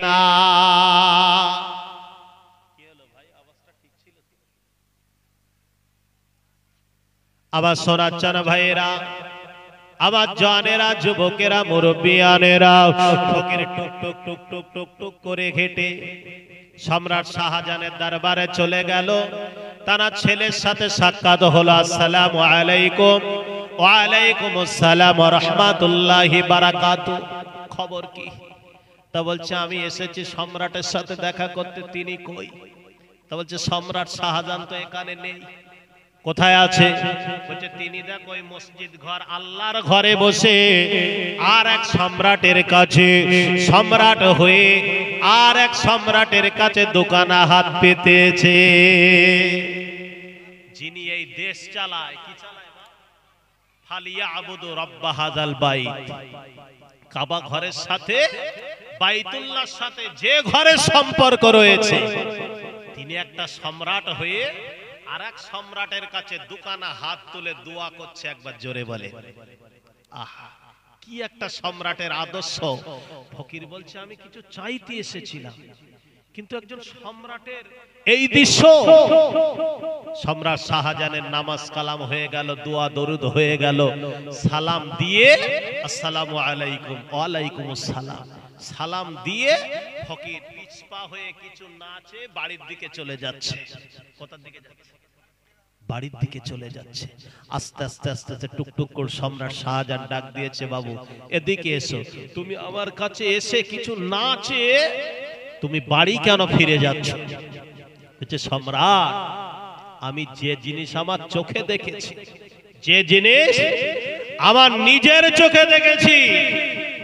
না। আবার শোনাচ্ছেন ভাইয়েরা, আমার জানেরা, যুবকেরা, মুরব্বিয়ানেরা, ফকির টুক টুক টুক টুক টুক টুক করে হেঁটে সম্রাট শাহজাহানের দরবারে চলে গেল। তার ছেলের সাথে সাক্ষাৎ হলো। আসসালামু আলাইকুম। ওয়া আলাইকুম আসসালাম ওয়া রাহমাতুল্লাহি বারাকাতু। খবর কি? তা বলছে আমি এসেছি সম্রাটের সাথে দেখা করতে। তিনি কই? তা বলছে সম্রাট শাহজাহান তো এখানে নেই। কোথায় আছে? বলছে তিনি দেখ ওই মসজিদ ঘর আল্লাহর ঘরে বসে আর এক সম্রাটের কাছে সম্রাট হয়ে আর এক সম্রাটের কাছে দোকানা হাত পেতেছে। যিনি এই দেশ চালায়, কি চালায়? ফালিয়াবুদু রাব্ব হাযাল বাইত। কাবা ঘরের সাথে বাইতুল্লাহর সাথে যে ঘরের সম্পর্ক রয়েছে, তিনি একটা সম্রাট হয়ে আর এক সম্রাটের কাছে দুখানা হাত তুলে দোয়া করছে। একবার জোরে বলে আহা, কি একটা সম্রাটের আদর্শ। ফকির বলছে আমি কিছু চাইতে এসেছিলাম, কিন্তু একজন সম্রাটের এই দৃশ্য। সম্রাট শাহজাহানের নামাজ কালাম হয়ে গেল, দোয়া দরুদ হয়ে গেল, সালাম দিয়ে আসসালামু আলাইকুম, ওয়া আলাইকুম আসসালাম সালাম দিয়ে ফকির পিছপা হয়ে কিছু নাচে বাড়ির দিকে চলে যাচ্ছে। কোথার দিকে যাচ্ছে? বাড়ির দিকে চলে যাচ্ছে। আস্তে আস্তে আস্তে আস্তে টুকটুক করে সম্রাট শাহজাহান ডাক দিয়েছে, বাবু এদিকে এসো। তুমি আমার কাছে এসে কিছু নাচে তুমি বাড়ি কেন ফিরে যাচ্ছ? বলছে সম্রাট, আমি যে জিনিস আমার চোখে দেখেছি, যে জিনিস আমার নিজের চোখে দেখেছি,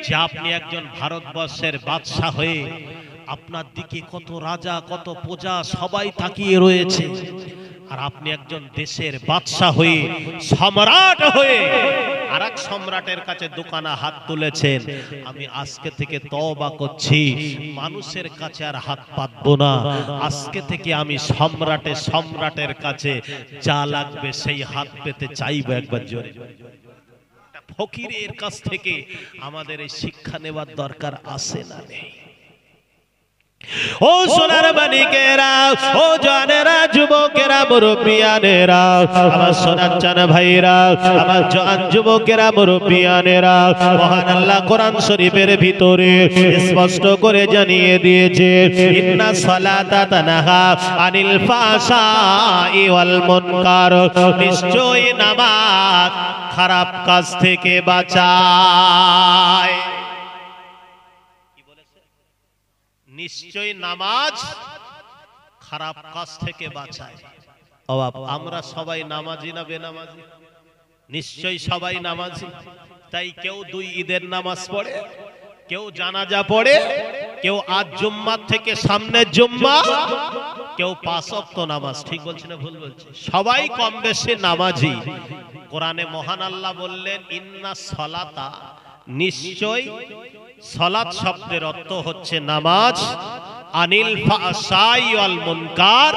যে আপনি একজন ভারতবর্ষের বাদশা হয়ে আপনার দিকে কত রাজা কত প্রজা সবাই তাকিয়ে রয়েছে, আর আপনি একজন দেশের বাদশা হয়ে সম্রাট হয়ে আরেক সম্রাটের কাছে দোকানা হাত তুলেছেন। আমি আজকে থেকে তওবা করছি, মানুষের কাছে আর হাত পাতবো না। আজকে থেকে আমি সম্রাটের কাছে যা লাগবে সেই হাত পেতে চাইবো। একবার জোরে। ফকিরের কাছ থেকে আমাদের এই শিক্ষা নেওয়ার দরকার আছে না নেই? ও সোনার মানিকেরা, ও জানেরা, যুবকেরা, মুরব্বিয়ানেরা, আমার সোনার চান ভাইরা, আমার জান যুবকেরা, মুরব্বিয়ানেরা, মহান আল্লাহ কোরআন শরীফের ভিতরে স্পষ্ট করে জানিয়ে দিয়েছে, ইন্না সালাতা তানহা আনিল ফাহশাই ওয়াল মুনকার। নিশ্চয়ই নামাজ খারাপ কাজ থেকে বাঁচায়। নিশ্চয়ই নামাজ খারাপ কাজ থেকে বাঁচায়। আমরা সবাই নামাজি না বেনামাজি? নিশ্চয়ই সবাই নামাজি। তাই কেউ 2 ঈদের নামাজ পড়ে, কেউ জানাজা পড়ে, কেউ আজ জুম্মার থেকে সামনের জুম্মা, কেউ 5 ওয়াক্ত নামাজ। ঠিক বলছি না ভুল বলছি? সবাই কম বেশি নামাজি। কোরআনে মহান আল্লাহ বললেন ইন্না সালাতা, নিশ্চয় সালাত শব্দের অর্থ হচ্ছে নামাজ, আনিল ফাহশাই ওয়াল মুনকার,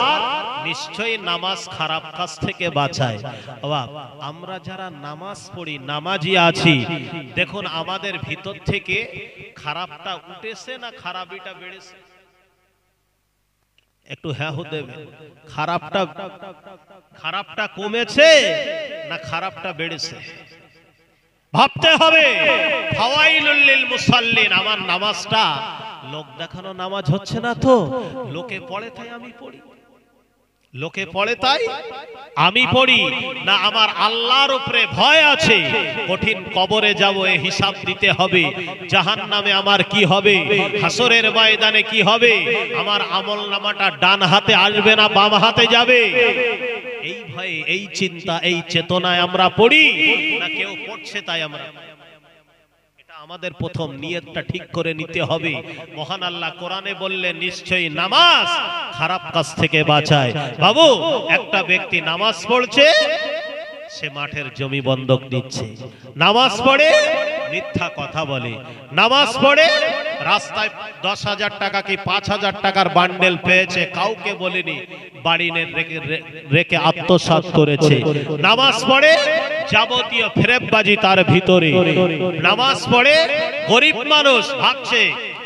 নিশ্চয়ই নামাজ খারাপ কাজ থেকে বাঁচায়। আমরা যারা নামাজ পড়ি, নামাজি আছি, দেখুন আমাদের ভিতর থেকে খারাপটা উঠেছে না খারাপিটা বেড়েছে? একটু হ্যাঁ হতে দেবে। খারাপটা কমেছে না খারাপটা বেড়েছে? ভাবতে হবে। ফাওয়াইলুল লিল মুসাল্লিন, আমার নামাজটা লোক দেখানো নামাজ হচ্ছে না তো? লোকে পড়ে তাই আমি পড়ি, লোকে পড়ে তাই আমি পড়ি না? আমার আল্লাহর উপরে ভয় আছে, কঠিন কবরে যাব, এ হিসাব দিতে হবে। জাহান্নামে আমার কি হবে, হাসরের ময়দানে কি হবে, আমার আমলনামাটা ডান হাতে আসবে না বাম হাতে যাবে, এই ভয়ে, এই চিন্তা, এই চেতনায় আমরা পড়ি না কেউ পড়ছে তাই আমরা? এটা আমাদের প্রথম নিয়তটা ঠিক করে নিতে হবে। মহান আল্লাহ কোরআনে বললেন নিশ্চয়ই নামাজ খারাপ কাজ থেকে বাঁচায়। বাবু, একটা ব্যক্তি নামাজ পড়ছে, সে মাঠের জমি বন্ধক দিচ্ছে, নামাজ পড়ে মিথ্যা কথা বলে, নামাজ পড়ে রাস্তায় 10,000 টাকা কি 5,000 টাকার বান্ডেল পেয়েছে, কাউকে বলেনি, বাড়ি রেখে আত্মসাৎ করেছে, নামাজ পড়ে যাবতীয় ফেরেববাজি তার ভিতরে। নামাজ পড়ে গরিব মানুষ ভাবছে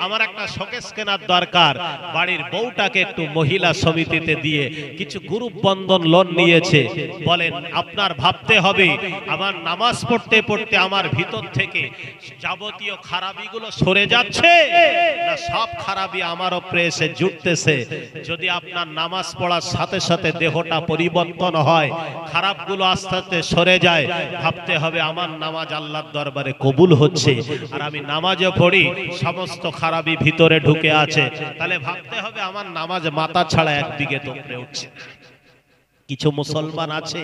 আমার একটা শোকেস কেনার দরকার, বাড়ির বউটাকে একটু মহিলা সমিতিতে দিয়ে কিছু গ্রুপ বন্ধন লোন নিয়েছে। বলেন আপনার ভাবতে হবে আমার নামাজ পড়তে পড়তে আমার ভিতর থেকে যাবতীয় খারাপিগুলো সরে যাচ্ছে না সব খারাপি আমার উপরে এসে জুটতেছে। যদি আপনার নামাজ পড়ার সাথে সাথে দেহটা পরিবর্তন হয়, খারাপগুলো আস্তে আস্তে সরে যায়, ভাবতে হবে আমার নামাজ আল্লাহর দরবারে কবুল হচ্ছে। আর আমি নামাজে পড়ি সমস্ত খারাপি ভিতরে ঢুকে আছে, তাহলে ভাবতে হবে আমার নামাজ মাথা ছাড়া একদিকে তোপড়ে উঠছে। কিছু মুসলমান আছে,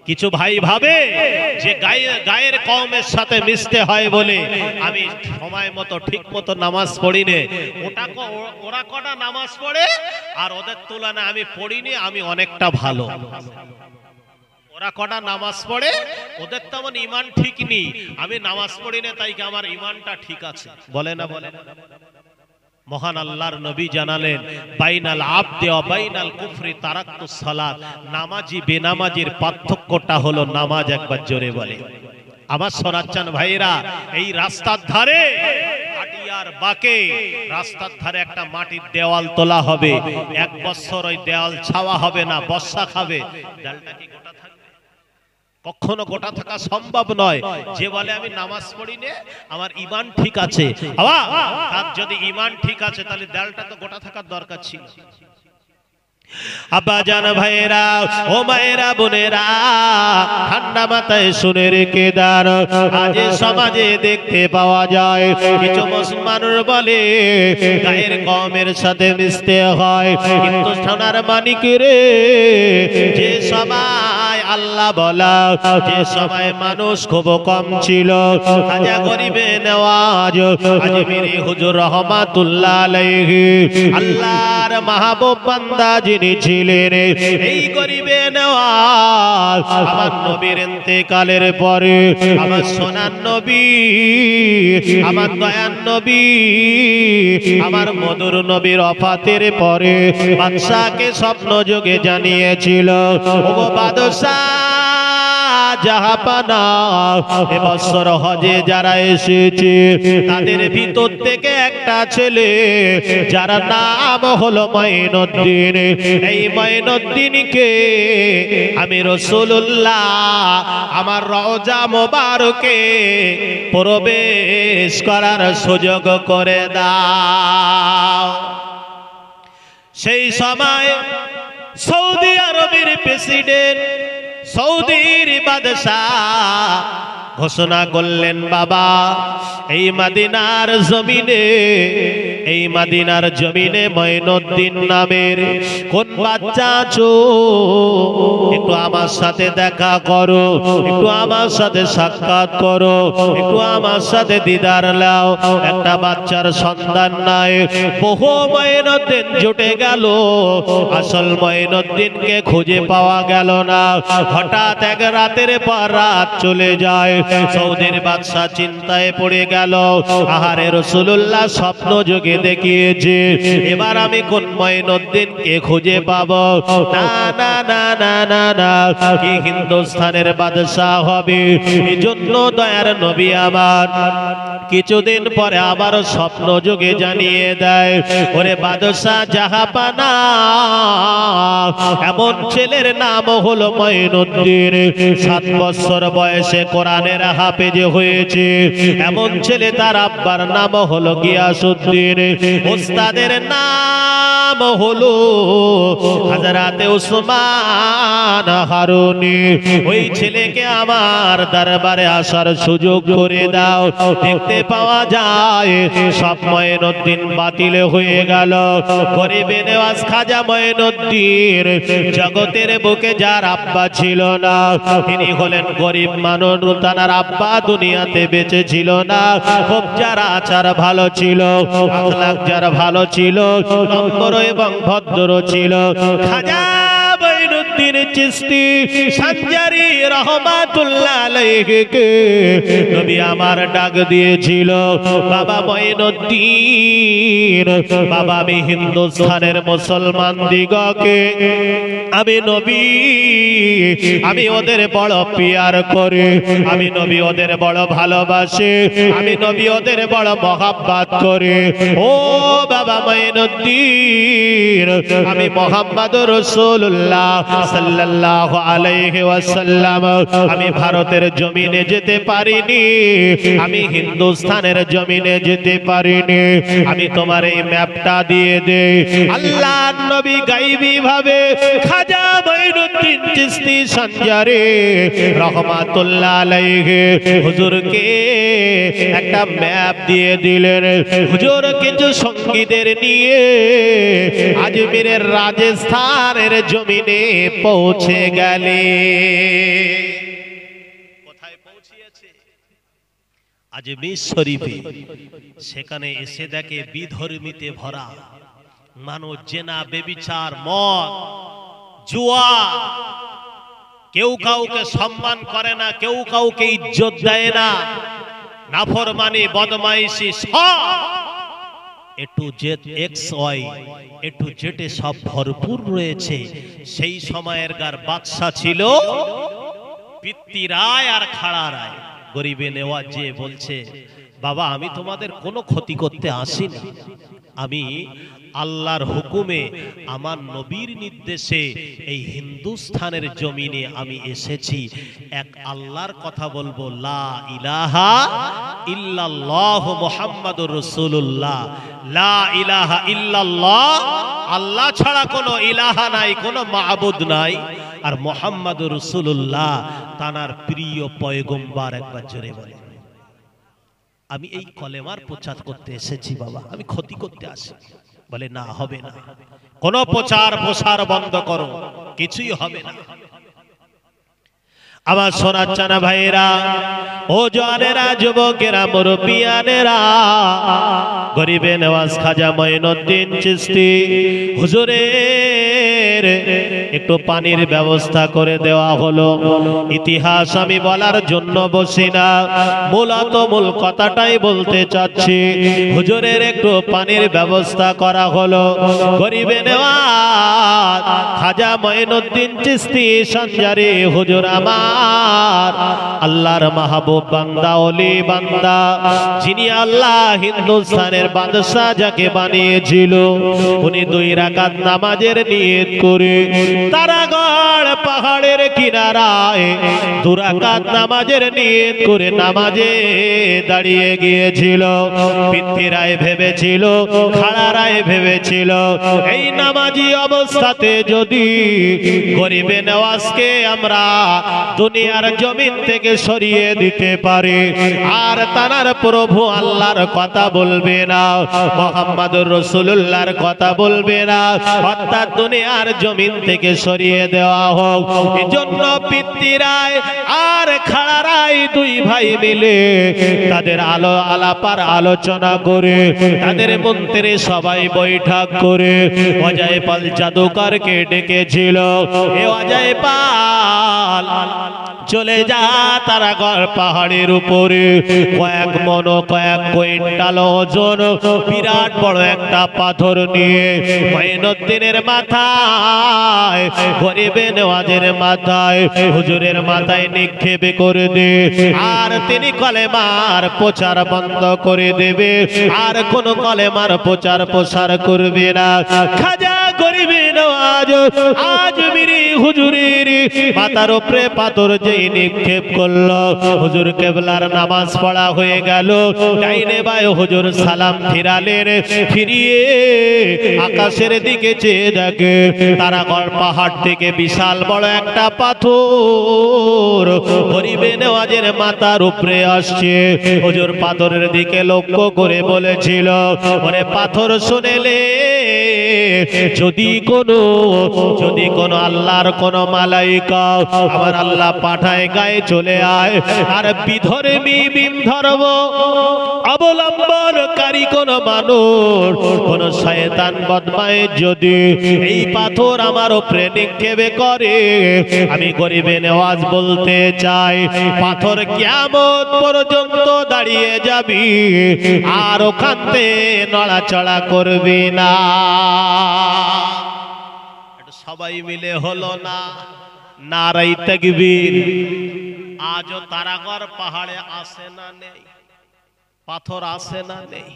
কিছু ভাই ভাবে যে গায়ের কওমের সাথে মিশতে হয় বলে আমি সময় মতো ঠিক মতো নামাজ পড়ি নে, ওরা কটা নামাজ পড়ে আর ওদের তুলনায় আমি পড়িনি, আমি অনেকটা ভালো। ওরা কটা নামাজ পড়ে, ওদের তেমন ইমান ঠিক নেই, আমি নামাজ পড়ি না তাই কি আমার ইমানটা ঠিক আছে? বলে না বলে। মহান আল্লাহর নবী জানালেন বাইনাল আবদি ওয়া বাইনাল কুফরি তারাক্তুস সালাত, নামাজি বেনামাজির পার্থক্যটা হলো নামাজ। একবার জোরে বলে। আমার সোনাচ্চান ভাইরা, এই রাস্তার ধারে আটিয়ার বাকে রাস্তার ধারে একটা মাটির দেওয়াল তোলা হবে, এক বছর ওই দেওয়াল ছাওয়া হবে না, বর্ষা খাবে। ডালটা কি গোটা থাকবে? কখনো গোটা থাকা সম্ভব নয়। যে বলে আমি নামাজ পড়ি না আমার ঈমান ঠিক আছে, তার যদি ঈমান ঠিক আছে তাহলে দেয়ালটা তো গোটা থাকার দরকার ছিল। আব্বা জান ভাইরা, ও মায়েরা, বোনেরা, ঠান্ডা মাথায় শুনে রেখে দান। আজ সমাজে দেখতে পাওয়া যায় কিছু মুসলমানের বলে গায়ের কওমের সাথে মিশতে হয়, কিন্তু সোনার মানিক রে, যে সময় আল্লাহ বলা, যে সময় মানুষ খুব কম ছিল, খাজা গরিবে নেওয়াজ আজমিরি হুজুর রহমাতুল্লাহ আলাইহি আল্লাহর মাহবুব বান্দা যিনি ছিলেন, এই গরিবে নেওয়াজ আমার নবীর ইন্তেকালের পরে আমার সোনার নবী, আমার দয়ার নবী, আমার মধুর নবীর ওফাতের পরে বাদশাকে স্বপ্ন যোগে জানিয়েছিল, ওগো বাদশা জাহাপানা, এবছর হজে যারা এসেছে তাদের ভিতর থেকে একটা ছেলে যার নাম হলো মঈনুদ্দিন, এই মঈনুদ্দিনকে আমি রাসূলুল্লাহ আমার রওজা মোবারকে প্রবেশ করার সুযোগ করে দাও। সেই সময় সৌদি আরবের প্রেসিডেন্ট, সৌদির বাদশাহ ঘোষণা করলেন, বাবা এই মদিনার জমিনে, এই মদিনার জমিনে মঈনুদ্দিন নামের কোন বাচ্চা আছো, একটু আমার সাথে দেখা করো, একটু আমার সাথে সাক্ষাৎ করো, একটু আমার সাথে দিদার লাও। একটা বাচ্চার সন্ধান নাই, বহু মঈনুদ্দিন জুটে গেল, আসল মঈনুদ্দিনকে খুঁজে পাওয়া গেল না। হঠাৎ এক রাতের পর রাত চলে যায়, সৌদির বাদশা চিন্তায় পড়ে গেল, আহারে রাসূলুল্লাহ স্বপ্ন যোগে দেখিয়েছে, এবার আমি কোন মঈনুদ্দিনকে খুঁজে পাবো? না না না না না না, কি হিন্দুস্তানের বাদশা হবে? এজন্য দয়ার নবী আমার কিছুদিন পরে আবার স্বপ্ন যোগে জানিয়ে দেয়, ওরে বাদশা জাহাপানা, এমন ছেলের নাম হলো মঈনুদ্দিন, 7 বছর বয়সে কোরআনের হাফেজ হয়েছে, এমন ছেলে তার আব্বার নাম হলো গিয়াসউদ্দিন, ওস্তাদের নাম হলো হযরতে উসমান হারুনি। ওই ছেলেকে আমার দরবারে আসার সুযোগ করে দাও। দেখতে পাওয়া যায় সব মঈনুদ্দিন বাতিল হয়ে গেল। গরিবে নেওয়াজ খাজা মঈনুদ্দিন জগতের বুকে যার আব্বা ছিল না, তিনি হলেন গরিব মানুষ, তার আব্বা দুনিয়াতে বেঁচে ছিল না। খুব যার আচার ভালো ছিল, আখলাক যার ভালো ছিল, নম্র এবং ভদ্র ছিল, খাজা মঈনুদ্দিন চিশতি সানজারি রহমাতুল্লাহ আলাইহিকে নবী আমার ডাক দিয়েছিল, বাবা মঈনুদ্দিন, বাবা আমি হিন্দুস্তানের মুসলমান দিগকে আমি নবী, আমি ওদের বড় পিয়ার করে, আমি নবী ওদের বড় ভালোবাসে, আমি নবী ওদের বড় মহাব্বত করে। ও বাবা মঈনুদ্দিন, আমি মুহাম্মদুর রাসূলুল্লাহ সাল্লাল্লাহু আলাইহি ওয়াসাল্লাম আমি ভারতের জমিনে যেতে পারিনি, আমি হিন্দুস্তানের জমিনে যেতে পারিনি, আমি তোমার এই ম্যাপটা দিয়ে দেই। আল্লাহর নবী গায়বী ভাবে খাজা মঈনুদ্দিন চিশতি সঞ্জারি রহমাতুল্লাহ আলাইহি হুজুরকে একটা ম্যাপ দিয়ে দিলেন। হুজুর কিছু সঙ্গীদের নিয়ে আজমিরের রাজস্থানের জমিনে পৌঁছে গেলে। কোথায় পৌঁছিয়েছে? আজমির শরীফে। সেখানে এসে দেখে বিধর্মীতে ভরা মানুষ, জেনা, বেবিচার, মদ, জুয়া, কেউ কাউকে সম্মান করে না, কেউ কাউকে ইজ্জত দেয় না, নাফরমানি, বদমাইশি, সব একটু জেড এক্স ওয়াই একটু জেটে সব ভরপুর রয়েছে। সেই সময়ের গার বাদশা ছিল পিত্তি রায় আর খাড়া রায়। গরিবে নেওয়াজ যে বলছে, বাবা আমি তোমাদের কোনো ক্ষতি করতে আসিনি, আমি আল্লাহর হুকুমে আমার নবীর নির্দেশে এই হিন্দুস্তানের জমিনে আমি এসেছি, এক আল্লাহর কথা বলবো, লা ইলাহা ইল্লাল্লাহ মুহাম্মাদুর রাসূলুল্লাহ, লা ইলাহা ইল্লাল্লাহ, আল্লাহ ছাড়া কোনো ইলাহা নাই, কোনো মাবুদ নাই, আর মুহাম্মাদুর রাসূলুল্লাহ তানার প্রিয় পয়গম্বর। একবার জোরে বলে, আমি এই কলেমার প্রচার করতে এসেছি বাবা, আমি ক্ষতি করতে আসি। বলে না, হবে না, কোন প্রচার প্রসার বন্ধ করো, কিছুই হবে না। আমার সোনার চানা ভাইরা, ও জওয়ানেরা, যুবকেরা, মুরব্বিয়ানেরা, গরিবে নওয়াজ খাজা মঈনুদ্দিন চিশতি হুজুরের একটু পানির ব্যবস্থা করে দেওয়া হলো। ইতিহাস আমি বলার জন্য বসি না, মূলত মূল কথাটাই বলতে চাচ্ছি। হুজুরের একটু পানির ব্যবস্থা করা হলো। গরিবে নওয়াজ খাজা মঈনুদ্দিন চিশতি সঞ্জারি হুজুর আমার আল্লাহর মাহবুব বান্দা, ওলি বান্দা, যিনি আল্লাহ হিন্দুস্তানের বাদশা যাকে বানিয়েছিল, উনি 2 রাকাত নামাজের নিয়ত করে তারাগড় পাহাড়ের কিনারায় 2 রাকাত নামাজের নিয়ত করে নামাজে দাঁড়িয়ে গিয়েছিল। পিত্তিরায় ভেবেছিল, খাড়ারায় ভেবেছিল, এই নামাজি অবস্থাতে যদি গরিবে নওয়াজকে আমরা দুনিয়ার জমিন থেকে সরিয়ে দিতে পারি, আর তানার প্রভু আল্লাহর কথা বলবে না, মুহাম্মাদুর রাসূলুল্লাহর কথা বলবে না, অর্থাৎ দুনিয়ার জমিন থেকে সরিয়ে দেওয়া হোক। এজন্য পিত্তিরায় আর খাড়ারাই 2 ভাই মিলে তাদের আলাপার আলোচনা করে, তাদের মন্ত্রে সবাই বৈঠক করে অজয় পাল জাদুকরকে ডেকেছিল। এ অজয় পাল, চলে যা তারাগড় পাহাড়ের উপরে, কয়েক মন, কয়েক কুইন্টাল ওজন বিরাট বড় একটা পাথর নিয়ে মঈনুদ্দিনের মাথায়, গরিবে নওয়াজের মাথায়, হুজুরের মাথায় নিক্ষেপ করে দে, আর তিনি কলেমার প্রচার বন্ধ করে দেবে, আর কোন কলেমার প্রচার প্রসার করবে না। খাজা গরিবে নওয়াজ আজমিরি হুজুরের মাথার উপরে পাথর যেই নিক্ষেপ করলো, হুজুর কেবলার নামাজ পড়া হয়ে গেল। ডাইনে বায়ে হুজুর সালাম ফিরালেন, ফিরিয়ে আকাশের দিকে চেয়ে দেখে তারাগড় পাহাড় থেকে বিশাল বড় একটা পাথর গরিবে নওয়াজের মাথার উপরে আসছে। হুজুর পাথরের দিকে লক্ষ্য করে বলেছিল, ওরে পাথর শুনেলে, যদি কোনো আল্লাহর কোন মালাইকা আমার আল্লাহ পাঠায় গায়ে চলে আয়, আর বিধর্মী বিম ধর্ম অবলম্বনকারী কোন মানুষ, কোন শয়তান বদমাইশ যদি এই পাথর আমার উপরে নিক্ষেপ করে, আমি গরিবে নেওয়াজ বলতে চাই পাথর কিয়ামত পর্যন্ত দাঁড়িয়ে যাবি আর ওখান থেকে নড়াচড়া করবি না। সবাই মিলে হলো না নারায়ে তাকবীর। আজও তারাগড় পাহাড়ে আসে না নেই? পাথর আসে না নেই?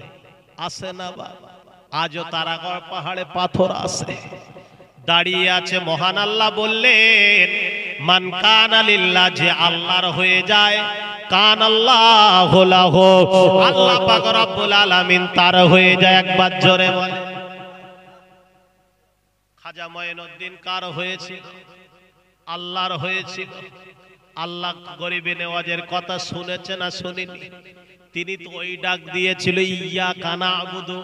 আসে না বাবা? আজও তারাগড় পাহাড়ে পাথর আসে, দাঁড়িয়ে আছে। মহান আল্লাহ বললেন মান কানা লিল্লাহ, যে আল্লাহর হয়ে যায়, কান আল্লাহু লাহু, আল্লাহ পাক রব্বুল আলামিন তার হয়ে যায়। একবার জোরে বলে। খাজা মঈনুদ্দিন কার হয়েছিল? আল্লাহর হয়েছিল। আল্লাহ গরিবে নেওয়াজের কথা শুনেছে না শুনিনি? তিনি তো ওই ডাক দিয়েছিল ইয়্যাকা না'বুদু,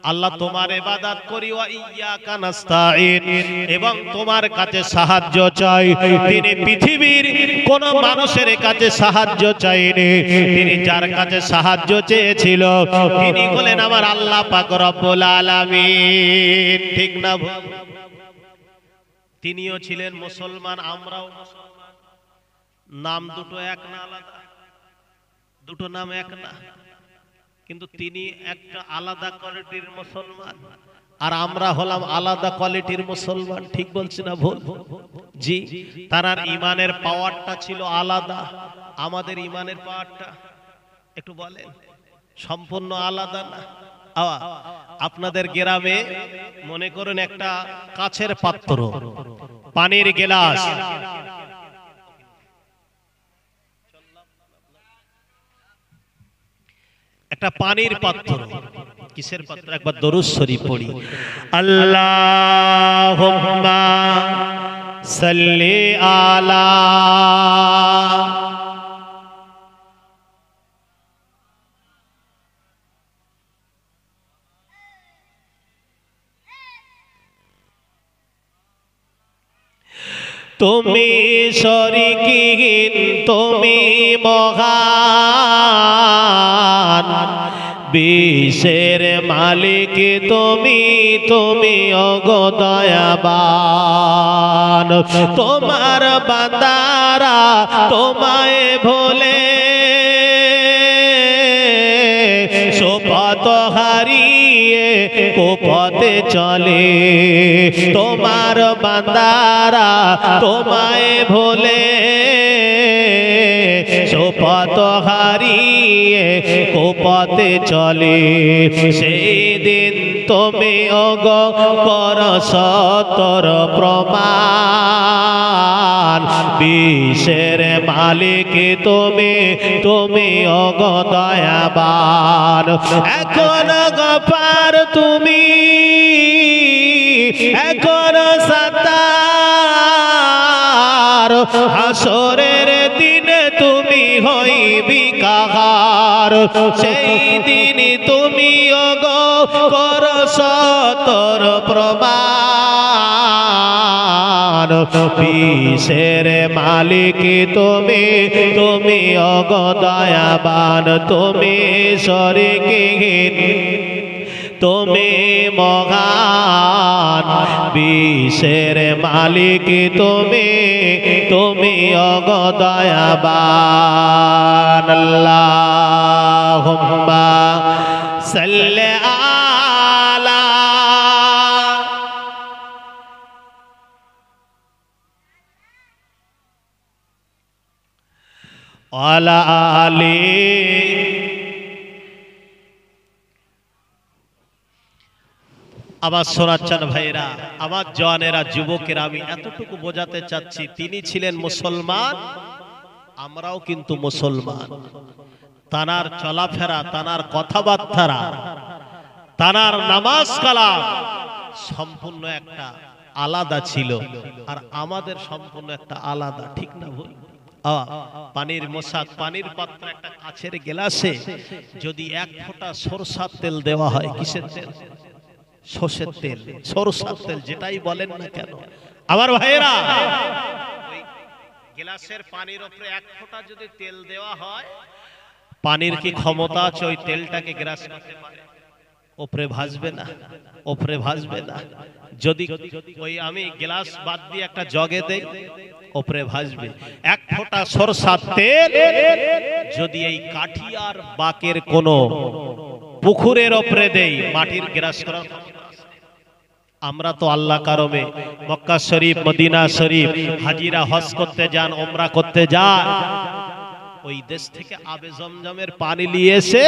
আল্লাহ তোমার ইবাদত করি, ওয়া ইয়্যাকা নাস্তাঈন, এবং তোমার কাছে সাহায্য চাই। তিনি পৃথিবীর কোন মানুষের কাছে সাহায্য চাইনি, তিনি যার কাছে সাহায্য চেয়েছিল তিনি বলেন আমার আল্লাহ পাক রব্বুল আলামিন। ঠিক না? তিনিও ছিলেন মুসলমান, আমরাও মুসলমান। নাম দুটো এক না আলাদা? দুটো নাম এক না, কিন্তু তিনি একটা আলাদা কোয়ালিটির মুসলমান আর আমরা হলাম আলাদা কোয়ালিটির মুসলমান। ঠিক বলছি না ভুল? জি, তার ইমানের পাওয়ারটা ছিল আলাদা, আমাদের ইমানের পাওয়ারটা একটু বলেন সম্পূর্ণ আলাদা না? আপনাদের গ্রামে মনে করেন একটা কাচের পাত্র, পানির গ্লাস, একটা পানির পাত্র, কিসের পাত্র? একবার দরুদ শরীফ পড়ি। আল্লাহুম্মা সাল্লি আলা তুমি শরীকহীন, তুমি মহান, বিশ্বের মালিক তুমি, তুমি ওগো দয়াবান। তোমার বান্দারা তোমায় ভোলে সুপথ হারিয়ে কুপথে চলে। তোমার বান্দারা তোমায় ভোলে সুপথ হারিয়ে কুপথে চলে। সেই দিন তুমি ওগো কর সতর প্রমাণ, বিশ্বের মালিক তুমি, তুমি ওগো দয়াবান। এখন গফার তুমি, এখন সাত্তার, হাসরের দিনে তুমি হইবি কাহার। সেই দিন তুমি ওগো কর সতর প্রমাণ, বিশ্বের মালিক তুমি, তুমি ওগো দয়াবান। তুমি শরীকহীন, তুমি মহান, বিশ্বের মালিক তুমি, তুমি ওগো দয়াবান। আল্লাহুম্মা সাল্লি আলা ওয়ালা আলি। আমার সোনাচ্চান ভাইরা, আমার জওয়ানেরা, যুবকেরা, আমি এতটুকু বোঝাতে চাচ্ছি তিনি ছিলেন মুসলমান, আমরাও কিন্তু মুসলমান। তানার চলাফেরা, তানার কথাবার্তা, তানার নামাজ কালাম সম্পূর্ণ একটা আলাদা ছিল, আর আমাদের সম্পূর্ণ একটা আলাদা। ঠিক না ভুল? পানির মোশাক, পানির পাত্র, একটা কাচের গ্লাসে যদি এক ফোঁটা সরষার তেল দেওয়া হয়, কিসের তেল? সরষের তেল, সরষার তেল, যেটাই বলেন না কেন আমার ভাইয়েরা, ওই গ্লাসের পানির উপরে এক ফোঁটা যদি তেল দেওয়া হয়, পানির কি ক্ষমতা আছে ওই তেলটাকে গ্রাস করতে পারে? ওপরে ভাসবে না, ওপরে ভাসবে না। যদি ওই আমি গ্লাস বাদ দিয়ে একটা জগে দেই, ওপরে ভাসবে। এক ফোঁটা সরষার তেল যদি এই কাঠিয়ার বাকের কোন পুকুরের ওপরে দেই, মাটির গ্রাস করার। আমরা তো আল্লাহ কারমে মক্কা শরীফ, মদিনা শরীফ হাজিরা হজ করতে যান, ওমরা করতে যান, ওই দেশ থেকে আবে জমজমের পানি নিয়ে এসে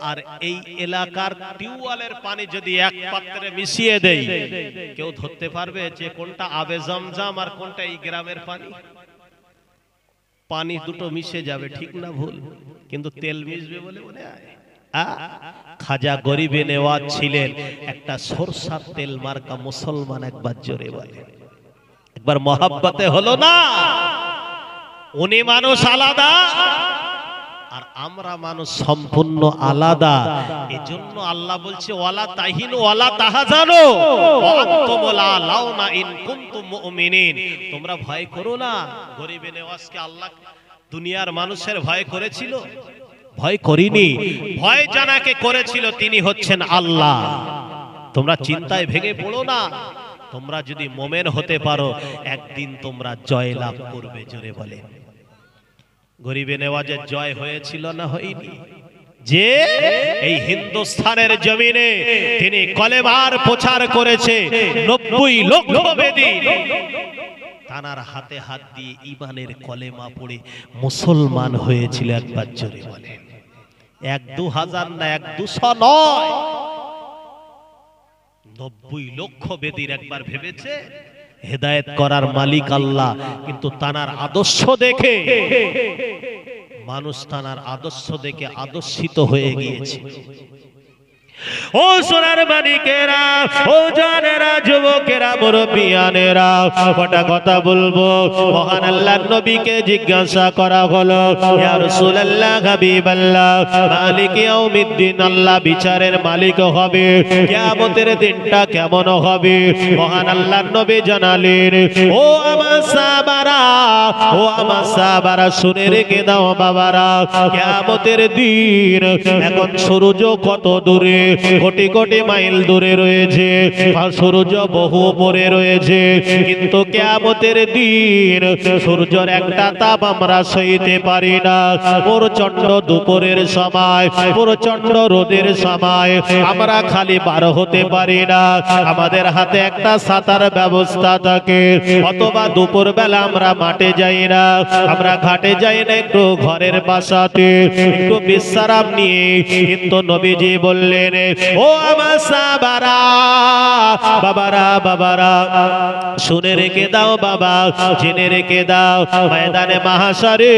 আর এই এলাকার টিউবওয়েলের পানি যদি এক পাত্রে মিশিয়ে দেই, কেউ ধরতে পারবে যে কোনটা আবে জমজম আর কোনটা এই গ্রামের পানি? পানি দুটো মিশে যাবে, ঠিক না ভুল? কিন্তু তেল মিশবে বলে মনে হয়? খাজা গরিবে নেওয়াজ ছিলেন একটা সরষার তেল মার্কা মুসলমান। একবার জোরে বলে, একবার মহাব্বতে হলো না? উনি মানুষ আলাদা আর আমরা মানুষ সম্পূর্ণ আলাদা। এজন্য আল্লাহ বলছে ওয়ালা তাহিনু ওয়ালা তাহজানু ওয়া আনতুম লা লাউনা ইন কুনতুম মুমিনিন। তোমরা ভয় করো না। গরিবে নেওয়াজকে আল্লাহ দুনিয়ার মানুষের ভয় করেছিল? ভয় করিনি। ভয় জানাকে করেছিল তিনি হচ্ছেন আল্লাহ। তোমরা চিন্তায় ভেঙে পড়ো না। তোমরা যদি মোমেন হতে পারো, একদিন তোমরা জয় লাভ করবে। জোরে বলে, গরিবে নেওয়াজের জয় হয়েছিল না হয়নি? যে এই হিন্দুস্তানের জমিনে তিনি কলেমার প্রচার করেছে, 90 লক্ষ বেদী তানার হাতে হাত দিয়ে ঈমানের কলেমা পড়ে মুসলমান হয়েছিল। একবার জোরে বলে, 1-2 না, 1-200 নয়, 90 লক্ষ বেদীর। একবার ভেবেছে হেদায়েত করার মালিক আল্লাহ, কিন্তু তানার আদর্শ দেখে মানুষ তানার আদর্শ দেখে আদর্শিত হয়ে গিয়েছে। ও সোনার মানিকেরা, ও জানেরা, যুবকেরা, মুরব্বিয়ানেরা, কটা কথা বলবো। মহান আল্লাহর নবীকে জিজ্ঞাসা করা হলো, ইয়া রাসূলুল্লাহ, হাবিবাল্লাহ, মালিক ইয়াউমিদ্দিন, আল্লাহ বিচারের মালিক হবে, কিয়ামতের দিনটা কেমন হবে? মহান আল্লাহর নবী জানালেন, ও আমার সাহাবারা, ও আমার সাহাবারা, শুনে রেখে দাও বাবারা, কিয়ামতের দিন এখন সূর্য কত দূরে, কোটি কোটি মাইল দূরে রয়েছে, সূর্য বহু উপরে রয়েছে, কিন্তু কিয়ামতের দিন সূর্যের একটা তাপ আমরা সইতে পারি না। প্রচন্ড দুপুরের সময়, প্রচন্ড রোদের সময় আমরা খালি বার হতে পারি না। আমাদের হাতে একটা ছাতার ব্যবস্থা থাকে, অথবা দুপুর বেলা আমরা মাঠে যাই না, আমরা ঘাটে যাই না, একটু ঘরের বাসাতে একটু বিশ্রাম নিয়ে। কিন্তু নবীজি বললেন, ও আমার সাহাবারা, বাবারা, বাবারা, শুনে রেখে দাও বাবা, জেনে রেখে দাও, ময়দানে মাহশারে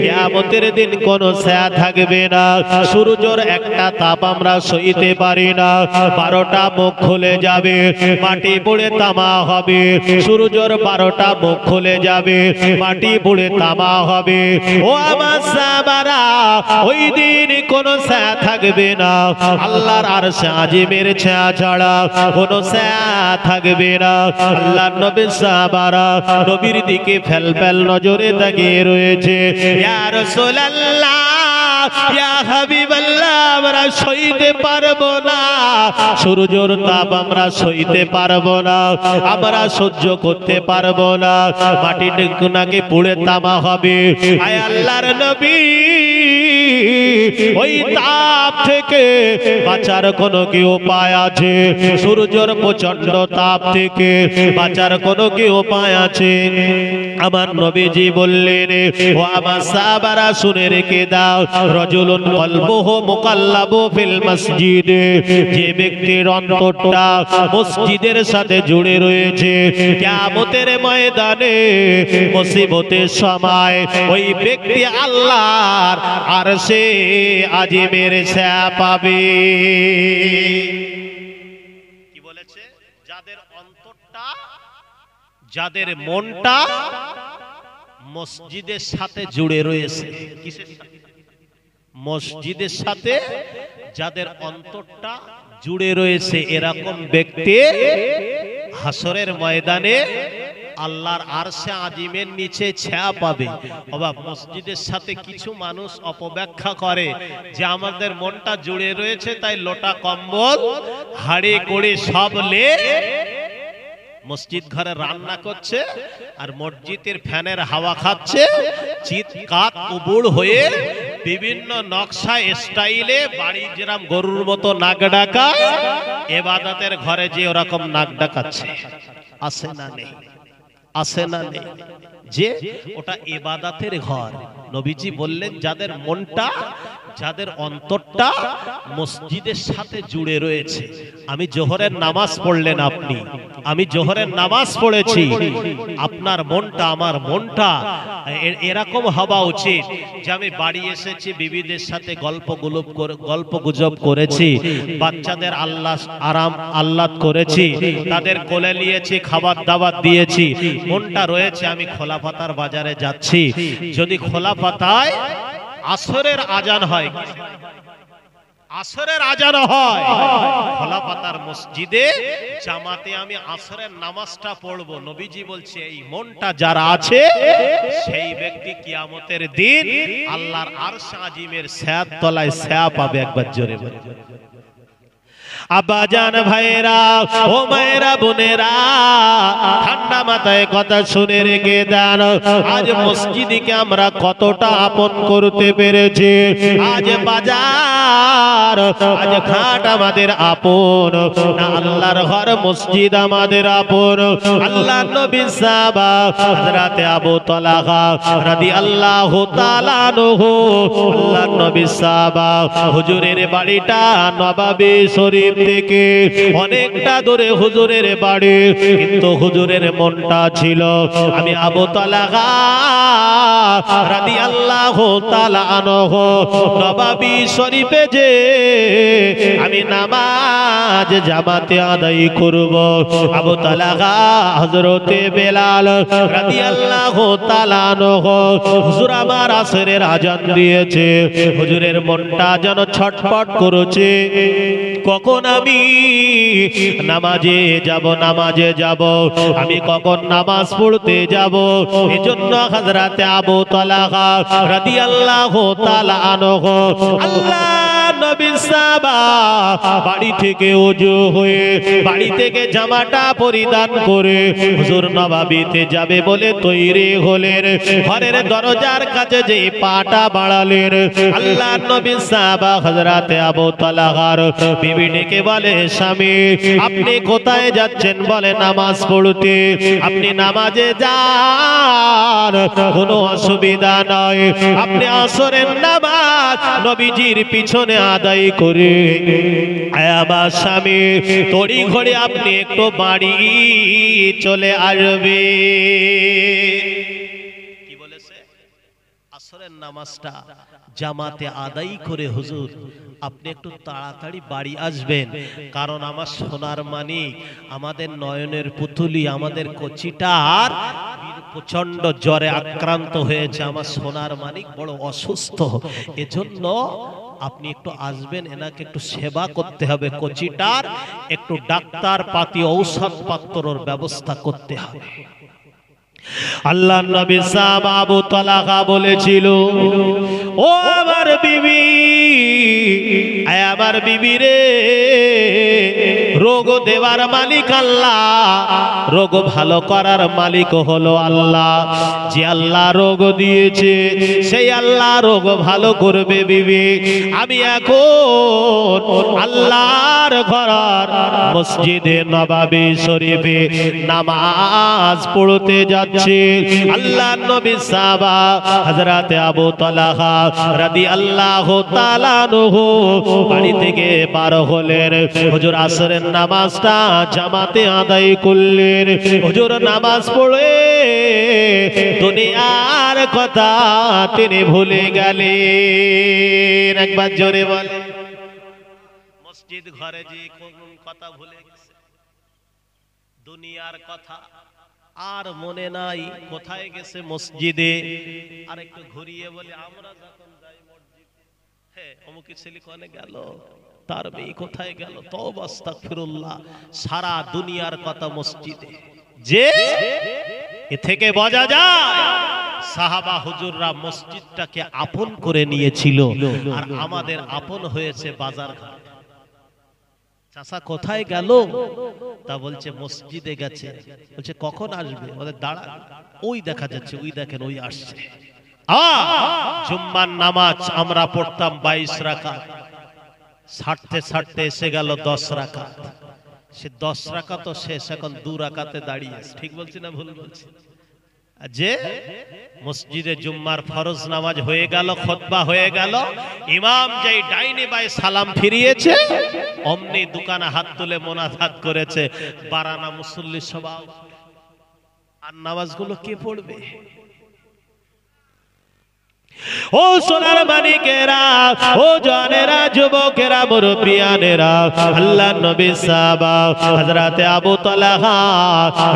কিয়ামতের দিন কোনো ছায়া থাকবে না। সূর্যের একটা তাপ আমরা সইতে পারি না। 12টা মুখ খুলে যাবে, মাটি পুড়ে তামা হবে। সূর্যের 12টা মুখ খুলে যাবে, মাটি পুড়ে তামা হবে। ও আমার সাহাবারা, ওই দিন কোনো ছায়া থাকবে না। আল্লাহর আরশে আজিমের ছায়া ছাড়া কোনো ছায়া থাকবে না। আল্লাহর নবী সাহাবারা নবীর দিকে ফেল ফেল নজরে তাকিয়ে রয়েছে। ইয়া রাসূলুল্লাহ, ইয়া হাবিবাল্লাহ, আমরা সইতে পারবো না, সূর্যের তাপ আমরা সইতে পারবো না, আমরা সহ্য করতে পারবো না, মাটিটুকু নাকি পুড়ে তামা হবে। আয় আল্লাহর নবী, ওই তাপ থেকে বাঁচার কোনো কি উপায় আছে? সূর্যের প্রচন্ড তাপ থেকে বাঁচার কোনো কি উপায় আছে? আমার নবীজি বললেন, ও আমার সাহাবারা, শুনে রেখে দাও, রাজুলুন কলবুহু মুকাল্লাবু ফিল মসজিদ, যে ব্যক্তির অন্তরটা মসজিদের সাথে জুড়ে রয়েছে, কিয়ামতের ময়দানে মুসিবতের সময় ওই ব্যক্তি আল্লাহর আরশে আজিমের ছায়া পাবে। কি বলেছে? যাদের অন্তরটা, যাদের মনটা মসজিদের সাথে জুড়ে রয়েছে। কিসের সাথে? মসজিদের সাথে যাদের অন্তরটা জুড়ে রয়েছে, এরকম ব্যক্তি হাসরের ময়দানে আল্লাহর আরশে আজিমের নিচে ছায়া পাবে। বাবা মসজিদের সাথে কিছু মানুষ অপব্যাখ্যা করে যে আমাদের মনটা জুড়ে রয়েছে তাই লোটা কম্বল হাড়ি করে সব লে মসজিদ ঘরে রান্না করছে আর মসজিদের ফ্যানের হাওয়া খাচ্ছে, চিৎকার উবুড় হয়ে বিভিন্ন নকশা স্টাইলে বাড়ি যেরকম গরুর মতো নাক ডাকায়, ইবাদতের ঘরে যে ওরকম নাক ডাকাচ্ছে। আসে না নেই? আসে না নেই? যে ওটা ইবাদতের ঘর। নবীজি বললেন যাদের মনটা, যাদের অন্তরটা মসজিদের সাথে জুড়ে রয়েছে। আমি জোহরের নামাজ পড়লেন আপনি, আমি জোহরের নামাজ পড়েছি, আপনার মনটা আমার মনটা এরকম হওয়া উচিত যে আমি বাড়ি এসেছি, বিবিদের সাথে গল্প গুজব করেছি, বাচ্চাদের আরাম আহ্লাদ করেছি, তাদের কোলে নিয়েছি, খাবার দাবার দিয়েছি, মনটা রয়েছে আমি খোলাপাতার বাজারে যাচ্ছি। যদি খোলাপাতায় আসরের আজান হয়, আসরের আজান হয়, খোলাপাতার মসজিদে জামাতে আমি আসরের নামাজটা পড়বো, নবীজি বলছে এই মনটা যারা আছে সেই ব্যক্তি কিয়ামতের দিন আল্লাহর আরশ আজিমের ছায়ার তলায় ছায়া পাবে। একবার জোরে বলে আব্বাজান ভাইরা, ও মায়েরা, বোনেরা, ঠান্ডা মাথায় কথা শুনে রেখে দেন। আজ মসজিদকে আমরা কতটা আপন করতে পেরেছি। আজ বাজার, আজ ঘাট আমাদের আপন না, আল্লাহর ঘর মসজিদ আমাদের আপন। আল্লাহর নবী সাহাবা হযরত আবু তালহা রাদিয়াল্লাহু তাআলা আনহু, আল্লাহর নবী সাহাবা হুজুরের বাড়িটা নবাবী শরীফ থেকে অনেকটা দূরে হুজুরের বাড়ি, কিন্তু হুজুরের মনটা ছিল আমি আবু তালহা রাদিয়াল্লাহু তাআলা আনহু নবাবী শরীফে যে আমি নামাজ জামাতে আদায় করব। আবু তালহা হযরতে বেলাল রাদিয়াল্লাহু তাআলা আনহু, হুজুর আমার আসরের আজান দিয়েছে, হুজুরের মনটা যেন ছটফট করছে, কখন আমি নামাজে যাব, নামাজে যাব, আমি কখন নামাজ পড়তে যাব। এজন্য হযরত আবু তালহা রাদিয়াল্লাহু তাআলা আনহু আল্লাহ নবী সাহাবা বাড়ি থেকে ওযু হয়ে, বাড়ি থেকে জামাটা পরিধান করে হুজুর নবাবিতে যাবে বলে তৈরি হলেন। ঘরের দরজার কাছে যে পাটা বাড়ালেন, আল্লাহ নবী সাহাবা হযরত আবু তালহার বিবি ডেকে বলে, স্বামী আপনি কোথায় যাচ্ছেন? বলে নামাজ পড়তে। আপনি নামাজে যান, কোনো অসুবিধা নয়, আপনি আসরের নামাজ নবীজির পিছনে আদায় করে আমার স্বামী তড়ি ঘড়ি আপনি একটু বাড়ি চলে আসবে। কি বলেছে? আসরের নামাজটা জামাতে আদায় করে হুজুর আপনি একটু তাড়াতাড়ি বাড়ি আসবেন, কারণ আমার সোনার মানিক, আমাদের নয়নের পুতুলি, আমাদের কচিটার প্রচন্ড জ্বরে আক্রান্ত হয়েছে, আমার সোনার মানিক বড় অসুস্থ, এজন্য আপনি একটু আসবেন, এনাকে একটু সেবা করতে হবে, কচিটার একটু ডাক্তার পাতি ঔষধ পাত্রর ব্যবস্থা করতে হবে। আল্লাহ নবী সাহাবা আবু তালহা বলেছিল, ও আমার বিবি, আমার বিবি রে, রোগ দেওয়ার মালিক আল্লাহ, রোগ ভালো করার মালিক হলো আল্লাহ। যে আল্লাহ রোগ দিয়েছে সেই আল্লাহ রোগ ভালো করবে। বিবি আমি এখন আল্লাহর ঘর মসজিদে নবাবী শরীফে নামাজ পড়তে যাচ্ছি। আল্লাহ নবী সাহাবা হযরত আবু তালহা রাদিয়াল্লাহু তাআলা আনহু বাড়ি থেকে বার হলেন। হুজুর আসরের নামাজটা জামাতে আদায় করলেন। হুজুর নামাজ পড়ে দুনিয়ার কথা তিনি ভুলে গেলেন। একবার জোরে বলেন, মসজিদ ঘরে যে কোন কথা ভুলে গেছে? দুনিয়ার কথা আর মনে নাই, কোথায় গেছে? মসজিদে। আর একটু ঘুরিয়ে বলে, আমরা যখন যাই মসজিদে, হ্যাঁ অমুকের ছেলে কোনে গেল, তার মেয়ে কোথায় গেল, তওবা আস্তাগফিরুল্লাহ, সারা দুনিয়ার কথা মসজিদে। যে এ থেকে বোঝা যায় সাহাবা হুজুররা মসজিদটাকে আপন করে নিয়েছিল, আর আমাদের আপন হয়েছে বাজার ঘাট। চাচা কোথায় গেল? তা বলছে মসজিদে গেছে। বলছে কখন আসবে? ওদের দাঁড়া, ওই দেখা যাচ্ছে, ওই দেখেন ওই আসছে। জুম্মার নামাজ আমরা পড়তাম 22 রাকাত, ছাড়তে ছাড়তে এসে গেল 10 রাকাত। সে 10 রাকাত তো শেষ, এখন 2 রাকাতে দাঁড়িয়ে আছে। ঠিক বলছি না ভুল বলছি? যে মসজিদে জুম্মার ফরজ নামাজ হয়ে গেল, খুতবা হয়ে গেল, ইমাম যেই ডাইনে বাই সালাম ফিরিয়েছে, অমনি দোকানে হাত তুলে মোনাজাত করেছে, বারানা মুসল্লি সবাই। আর নামাজগুলো কে পড়বে? ও সোনার মানিকেরা, ও জানেরা, যুবকেরা, মুরব্বিয়ানেরা, আল্লাহর নবী সাহাবা হযরত আবু তালহা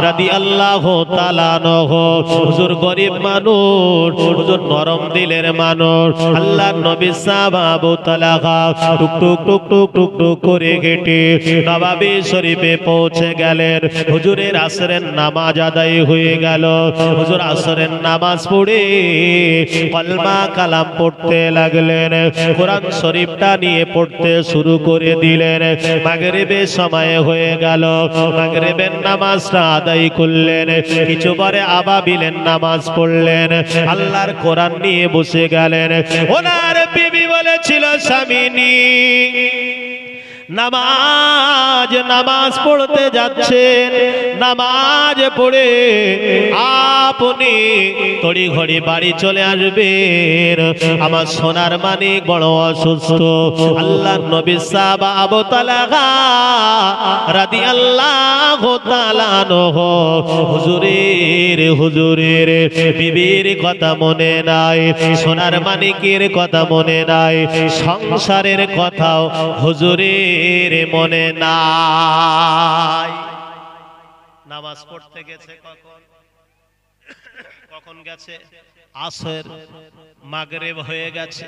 রাদিয়াল্লাহু তাআলা আনহু, হুজুর গরিব মানুষ, হুজুর নরম দিলের মানুষ। আল্লাহর নবী সাহাবা আবু তালহা টুক টুক টুক টুক টুক টুক করে হেঁটে নববী শরীফে পৌঁছে গেলেন। হুজুরের আসরের নামাজ আদায় হয়ে গেল। হুজুর আসরের নামাজ পড়ে কলমা কালাম পড়তে লাগলেন, কোরআন শরীফটা নিয়ে পড়তে শুরু করে দিলেন। মাগরিবের সময় হয়ে গেল, মাগরিবের নামাজটা আদায় করলেন। কিছু পরে আবাবিলের নামাজ পড়লেন, আল্লাহর কোরআন নিয়ে বসে গেলেন। ওনার বিবি বলেছিল, স্বামীনি নামাজ পড়তে যাচ্ছেন, নামাজ পড়ে আপনি তড়ি ঘড়ি বাড়ি চলে আসবেন, আমার সোনার মানিক বড় অসুস্থ। আল্লাহর নবী সাহাবা আবু তালহা রাদিয়াল্লাহু তাআলা আনহু হুজুরের বিবির কথা মনে নাই, সোনার মানিকের কথা মনে নাই, সংসারের কথাও হুজুরের মনে নাই। নামাজ পড়তে গেছে কখন গেছে? আসর, মাগরিব হয়ে গেছে,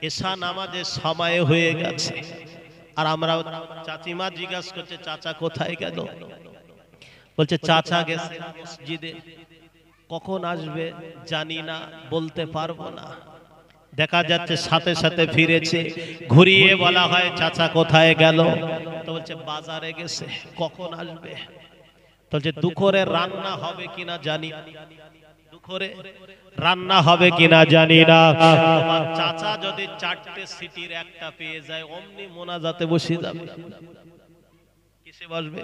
এশা নামাজের সময় হয়ে গেছে। আর আমরা চাচিমা জিজ্ঞাসা করছে, চাচা কোথায় গেল? বলছে চাচা গেছে মসজিদে, কখন আসবে জানি না, বলতে পারবো না। দেখা যাচ্ছে সাথে সাথে ফিরেছে। ঘুরিয়ে বলা হয়, চাচা কোথায় গেল? তো বলছে বাজারে গেছে, কখন আসবে? বলছে দুপুরে রান্না হবে কিনা জানি, দুপুরে রান্না হবে কিনা জানি না। তোমার চাচা যদি 4টে সিটির একটা পেয়ে যায়, অমনি মোনাজাতে বসে যাবে। কিসে বসবে?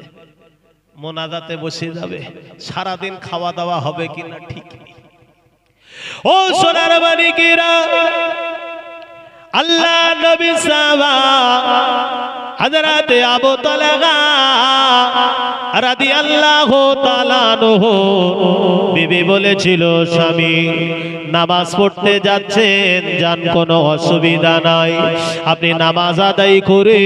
মোনাজাতে বসে যাবে। সারাদিন খাওয়া দাওয়া হবে কিনা ঠিক নেই। ও সোনার মানিকেরা, আল্লাহ নবী সাহাবা হযরত আবু তালহা রাদিয়াল্লাহু তাআলা আনহু বিবি বলেছিল, স্বামী নামাজ পড়তে যাচ্ছেন, যান, কোনো অসুবিধা নাই, আপনি নামাজ আদায় করে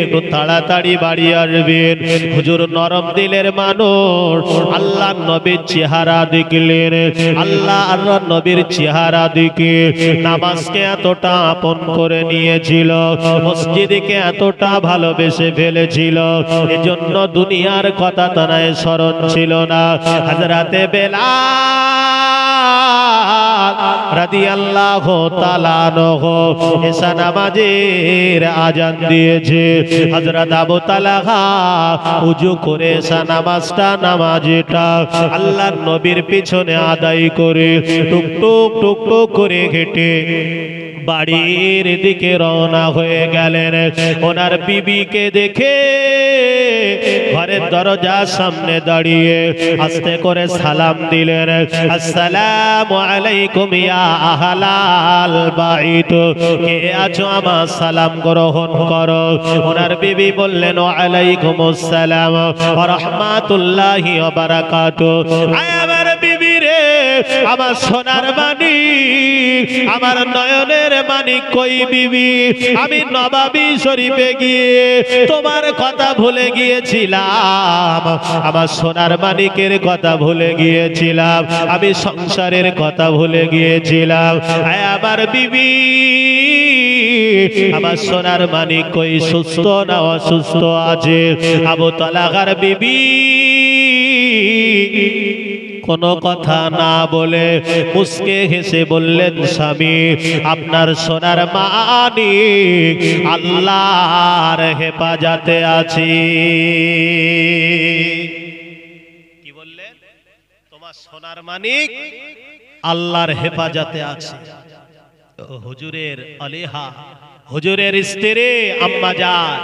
একটু তাড়াতাড়ি বাড়ি আসবেন। হুজুর নরম দিলের মানুষ, আল্লাহর নবীর চেহারা দেখলেন, আল্লাহর নবীর চেহারা দেখে নামাজকে এতটা আপন করে নিয়েছিল, মসজিদকে এতটা ভালোবেসে ফেলেছিল, এজন্য দুনিয়ার কথা তানায় স্মরণ ছিল না। হযরতে বেলাল রাদিয়াল্লাহু তাআলা আনহু এশা নামাজের আযান দিয়েছে। হযরত আবু তালহা ওযু করে এশা নামাজটা আল্লাহর নবীর পিছনে আদায় করে টুক টুক টুক টুক করে হেঁটে বাড়ির দিকে রওনা হয়ে গেলেন। ওনার বিবিকে দেখে ঘরের দরজার সামনে দাঁড়িয়ে আস্তে করে সালাম দিলেন, আসসালামু আলাইকুম ইয়া আহলাল বাইত, কে আছো আমার সালাম গ্রহণ করো। ওনার বিবি বললেন, ওয়ালাইকুম আসসালাম ওয়া রাহমাতুল্লাহি ওয়া বারাকাতুহু। আমার বিবি রে, আমার সোনার মানিক, আমার নয়নের মানিক কই বিবি? আমি নববী শরীফে গিয়ে তোমার কথা ভুলে গিয়েছিলাম, আমার সোনার মানিকের কথা ভুলে গিয়েছিলাম, আমি সংসারের কথা ভুলে গিয়েছিলাম। আমার বিবি, আমার সোনার মানিক কই, সুস্থ না অসুস্থ আছে? আবু তালহার বিবি কোনো কথা না বলে মুস্কে হেসে বললেন, স্বামী আপনার সোনার মানিক আল্লাহর হেফাজতে আছি। কি বললেন? তোমার সোনার মানিক আল্লাহর হেফাজতে আছে। হুজুরের আলেহা, হুজুরের স্ত্রী আম্মা জান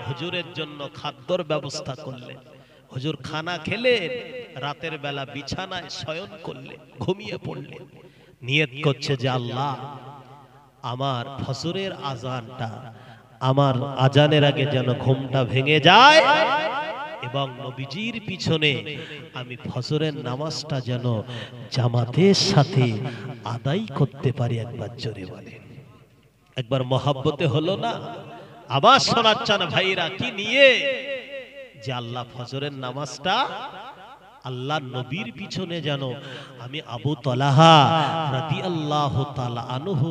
হুজুরের জন্য খাদ্যর ব্যবস্থা করলেন। হুজুর খানা খেলেন, রাতের বেলা বিছানায় শয়ন করলেন, ঘুমিয়ে পড়লেন। নিয়ত করছে যে আল্লাহ আমার ফজরের আজানটা, আমার আজানের আগে যেন ঘুমটা ভেঙে যায় এবং নবীজির পিছনে আমি ফজরের নামাজটা যেন জামাতের সাথে আদায় করতে পারি। একবার জোরে বলেন। একবার মহাব্বতে হলো না? আবার শোনাচ্ছেন ভাইরা কি নিয়ে? যে আল্লাহ ফজরের নামাজটা আল্লাহ নবীর পিছনে যেন আমি আবু তালহা রাদিয়াল্লাহু তাআলা আনহু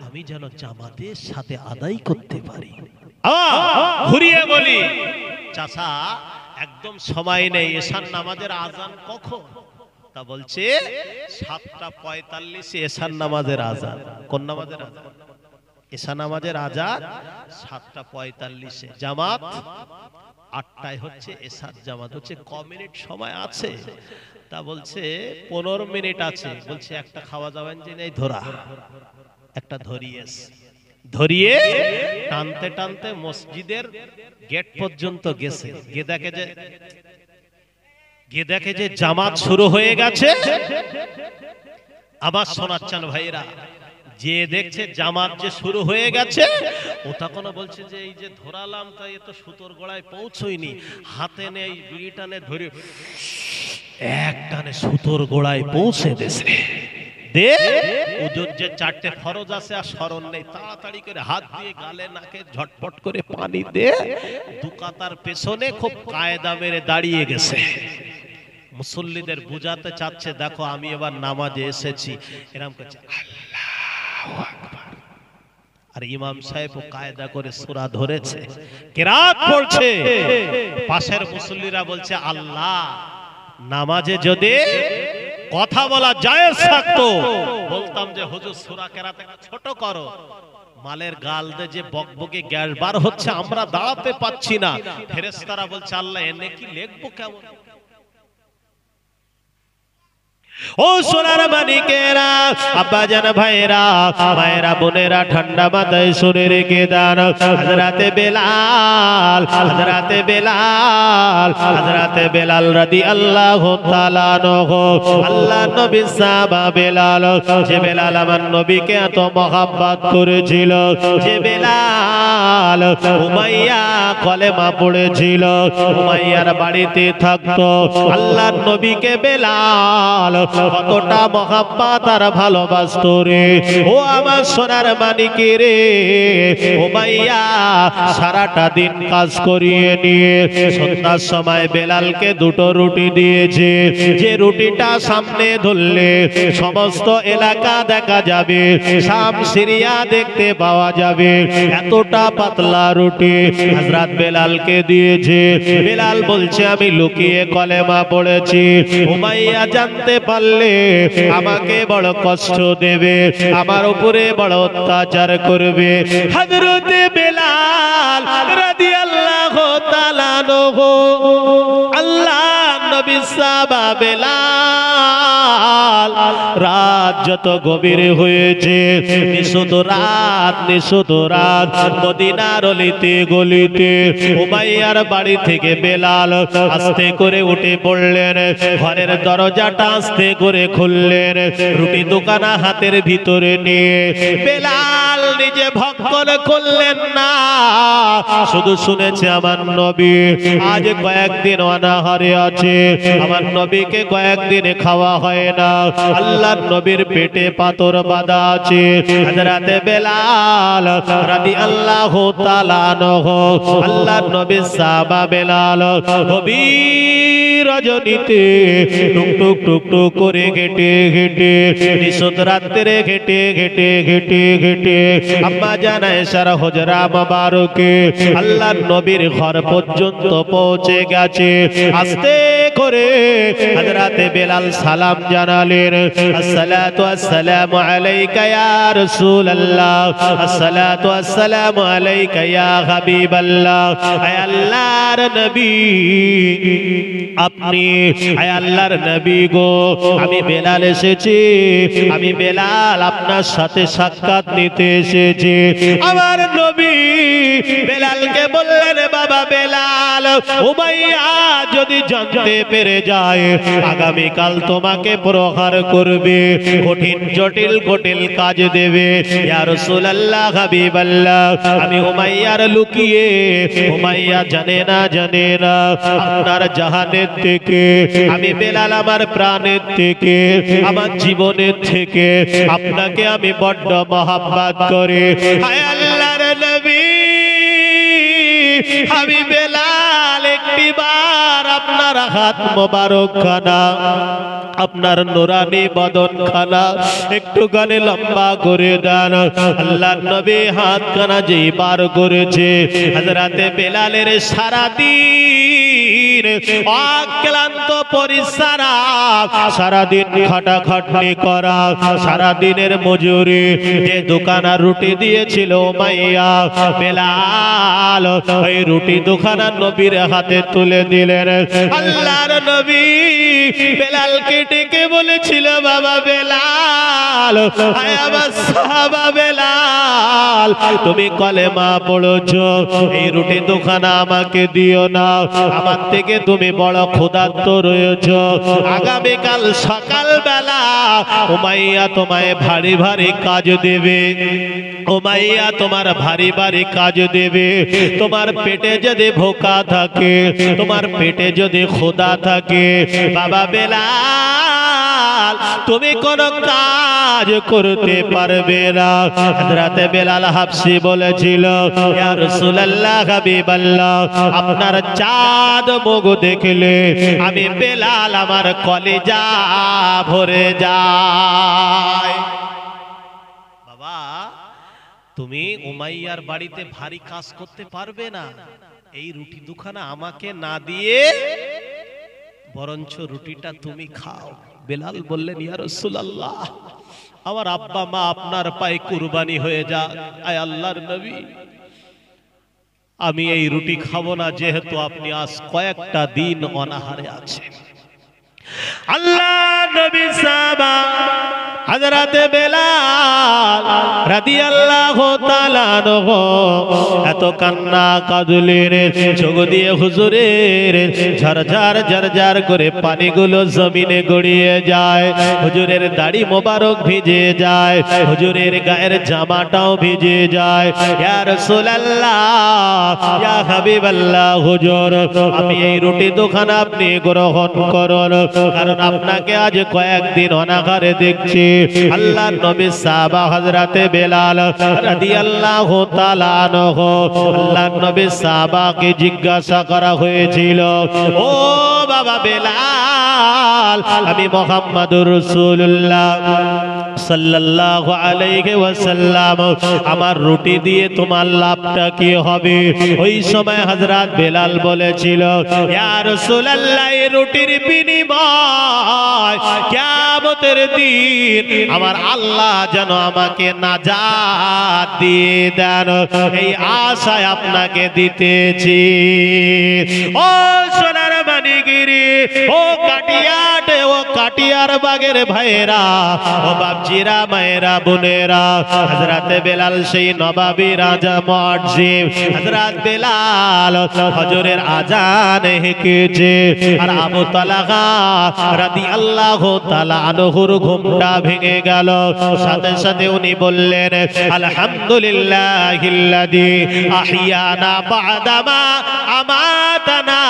আমি যেন জামাতের সাথে আদায় করতে পারি। ঘুরিয়ে বলি, চাচা একদম সময় নেই, এশার নামাজের আজান কখন? তা বলছে 7:45 এশার নামাজের আজান। কোন নামাজের আজান? এশা নামাজের আজান 7:45, জামাত 8টায় হচ্ছে। এশার জামাত হচ্ছে ক মিনিট সময় আছে? তা বলছে 15 মিনিট আছে। বলছে একটা খাওয়া যাবেন যে নেই, ধরা একটা ধরিয়ে টানতে টানতে মসজিদের গেট পর্যন্ত গেছে। গিয়ে দেখে যে জামাত শুরু হয়ে গেছে। আবার শোনাচ্ছেন ভাইরা, যে দেখছে জামাত যে শুরু হয়ে গেছে, ও তখন বলছে যে এই যে ধরালাম তাই এ তো সুতোর গোড়ায় পৌঁছয়নি, হাতে নেই বিড়ি টানে ধরে এক টানে সুতোর গোড়ায় পৌঁছে দিয়েছে। দে ওজোর যে 4টে ফরজ আছে আর স্মরণ নেই, তাড়াতাড়ি করে হাত দিয়ে গালে নাকে ঝটপট করে পানি দে, দুকাতার পেছনে খুব কায়দা মেরে দাঁড়িয়ে গেছে। মুসল্লিদের বুঝাতে চাচ্ছে দেখো আমি এবার নামাজে এসেছি, এরকম করছে আল্লাহু আকবার। আর ইমাম সাহেব কায়দা করে সূরা ধরেছে, কিরাত পড়ছে। পাশের মুসল্লিরা বলছে আল্লাহ, নামাজে যদি কথা বলা জায়েজ থাকতো বলতাম যে হুজুর সূরা কেরাত ছোট করো। মালের গাল দে যে বকবকে গ্যাস বার হচ্ছে, আমরা দাঁড়াতে পাচ্ছি না। ফেরেশতারা বলছে আল্লাহ এনে কি লিখবো কেমন? ও সোনার মানিকেরা, আব্বাজান ভাইরা, মায়েরা, বোনেরা, ঠান্ডা মাথায় শুনে রেখে দেন। হযরতে বেলাল, হযরতে বেলাল, হযরতে বেলাল রাদিয়াল্লাহু তাআলা আনহু, আল্লাহ নবী সাহাবা বেলাল, যে বেলাল আমার নবীকে এত মহব্বত করেছিল, যে বেলাল উমাইয়া কলেমা পড়েছিল, উমাইয়ার বাড়িতে থাকতো, আল্লাহ নবীকে বেলাল কতটা মহব্বত আর ভালোবাসতো রে। ও আমার সোনার মানিকে রে, উমাইয়া সারাটা দিন কাজ করিয়ে নিয়ে সন্ধ্যার সময় বেলালকে 2টো রুটি দিয়েছে। যে রুটিটা সামনে ধরলে সমস্ত এলাকা দেখা যাবে, শাম সিরিয়া দেখতে পাওয়া যাবে, এতটা পাতলা রুটি হযরত বেলালকে দিয়েছে। বেলাল বলছে আমি লুকিয়ে কলেমা পড়েছি, উমাইয়া জানতে পারলে আমাকে বড় কষ্ট দেবে, আমার উপরে বড় অত্যাচার করবে। হযরতে বেলাল রাদিয়াল্লাহু তাআলা আনহু, আল্লাহ নবী সাহাবা বেলাল রাত যত গভীর হয়েছে, নিশুত রাত মদিনার অলিতে গলিতে উমাইয়ার বাড়ি থেকে বেলাল আস্তে করে উঠে পড়লেন। ঘরের দরজাটা আস্তে করে খুললেন, রুটি দোকানা হাতের ভিতরে নিয়ে বেলাল নিজে ভক্ষণ করলেন না, শুধু শুনেছে আমার নবী আজ কয়েকদিন অনাহারে আছে, আমার নবীকে কয়েকদিন খাওয়া হয় না, আল্লাহর নবীর পেটে পাথর বাঁধা আছে। হযরতে বেলাল রাদিয়াল্লাহু তাআলা আনহু, আল্লাহর নবীর সাহাবা বেলাল গভীর রজনীতে টুক টুক টুক টুক করে ঘেটে ঘেটে নিশুত রাত্রে ঘেটে ঘেটে ঘেটে ঘেটে আম্মা জান আয়েশার হুজরা মোবারকে আল্লাহর নবীর ঘর পর্যন্ত পৌঁছে গেছে। আস্তে করে হযরতে বেলাল সালাম জানালেন, আসসালাতু আসসালামু আলাইকা ইয়া রাসূলুল্লাহ, আসসালাতু আসসালামু আলাইকা ইয়া হাবিবাল্লাহ। হে আল্লাহর নবী, আপনি হে আল্লাহর নবী গো, আমি বেলাল এসেছি, আমি বেলাল আপনার সাথে সাক্ষাৎ নিতে এসেছি। আমার নবী বেলালকে বললেন, বাবা বেলাল, উমাইয়া যদি জানতে পেরে যায় আগামীকাল তোমাকে প্রহার করবে, কঠিন জটিল কাজ দেবে। ইয়া রাসূলুল্লাহ, হাবিবাল্লাহ, আমি উমাইয়ার লুকিয়ে, উমাইয়া জানে না আপনার জাহানের থেকে, আমি বেলাল আমার প্রাণের থেকে, আমার জীবনের থেকে আপনাকে আমি বড্ড মহব্বত করি। হায় আল্লাহর নবী, আমি বেলাল একটিবার আপনার হাত মোবারক খানা, আপনার নুরানি বদন খানা একটু গানে লম্বা করে দেন। আল্লাহর নবী হাত খানা যেই বার করেছে, হযরতে বেলালের সারাদিন অক্লান্ত পরিশ্রম, সারাদিন খাটাখাটনি করা, সারাদিনের মজুরি, যে দোকানা রুটি দিয়েছিল উমাইয়া, বেলাল ওই রুটি দোকানা নবীর হাতে তুলে দিলেন। আল্লাহর নবী বেলালকে ডেকে বলেছিল, বাবা বেলাল, আয় আমার সাহাবা বেলাল, তুমি কলেমা পড়েছো, এই রুটি দোকানা আমাকে দিও না, আমার থেকে তুমি বড় ক্ষুধার্ত রয়েছো। আগামীকাল সকালবেলা উমাইয়া তোমায় ভারী ভারী কাজ দেবে, উমাইয়া তোমার ভারী ভারী কাজ দেবে। তোমার পেটে যদি ভোকা থাকে, তোমার পেটে যদি ক্ষুধা থাকে, বাবা বেলাল তুমি কোন কাজ করতে পারবে না। হযরতে বেলাল হাবশী বলেছিল, ইয়া রাসূলুল্লাহ, হাবিবাল্লাহ, আপনার চাঁদ মুখ দেখলে আমি বেলাল আমার কলিজা ভরে যায়। বাবা, তুমি উমাইয়ার বাড়িতে ভারী কাজ করতে পারবে না, এই রুটি দুখানা আমাকে না দিয়ে বরঞ্চ রুটিটা তুমি খাও। বেলাল বললেন, ইয়া রাসূলুল্লাহ, আমার আব্বা মা আপনার পায়ে কুরবানি হয়ে যাক, আয় আল্লাহর নবী, আমি এই রুটি খাবো না, যেহেতু আপনি আজ কয়েকটা দিন অনাহারে আছেন। আল্লাহ নবী সাহাবা হযরতে বেলাল রাদিয়াল্লাহু তাআলা আনহু এত কান্না কাঁদলেন, চোখ দিয়ে হুজুরের ঝরঝর ঝরঝর করে পানিগুলো জমিনে গড়িয়ে যায়, হুজুরের দাড়ি মোবারক ভিজে যায়, হুজুরের গায়ের জামাটাও ভিজে যায়। ইয়া রাসূলুল্লাহ, ইয়া হাবিবাল্লাহ, হুজুর আমি এই রুটি দোকান আপনি গ্রহণ করুন, কারণ আপনাকে আজ কয়েকদিন অনাহারে দেখছি। আল্লাহর নবী সাহাবা হযরতে বেলাল রাদিয়াল্লাহু তাআলা আনহু, আল্লাহর নবী সাহাবাকে জিজ্ঞাসা করা হয়েছিল, ও বাবা বেলাল, আমি মুহাম্মদুর রাসূলুল্লাহ সাল্লাল্লাহু আলাইহি ওয়াসাল্লাম, আমার রুটি দিয়ে তোমার লাভটা কি হবে? ওই সময় হযরত বেলাল বলেছিল, ইয়া রাসূলুল্লাহ, এই রুটির বিনিময় কিয়ামতের দিন আমার আল্লাহ যেন আমাকে নাজাত দিয়ে দেন, এই আশায় আপনাকে দিতেছি। ও সোনার মানিগিরি, ও কাটিয়াটে, ও কাটিয়ার বাগের ভাইরা, ও বাপজিরা, মায়েরা, বোনেরা, হযরতে বেলাল সেই নবাবী রাজা মুআজ্জিম, হযরত বেলাল হজরের আজান হেঁকেছে, আর আবু তালহা রাদিয়াল্লাহু তাআলা আনহুর ঘুমটা ভেঙে গেল। সাথে সাথে উনি বললেন, আলহামদুলিল্লাহিল্লাযী আহিয়ানা বা'দামা আমাতানা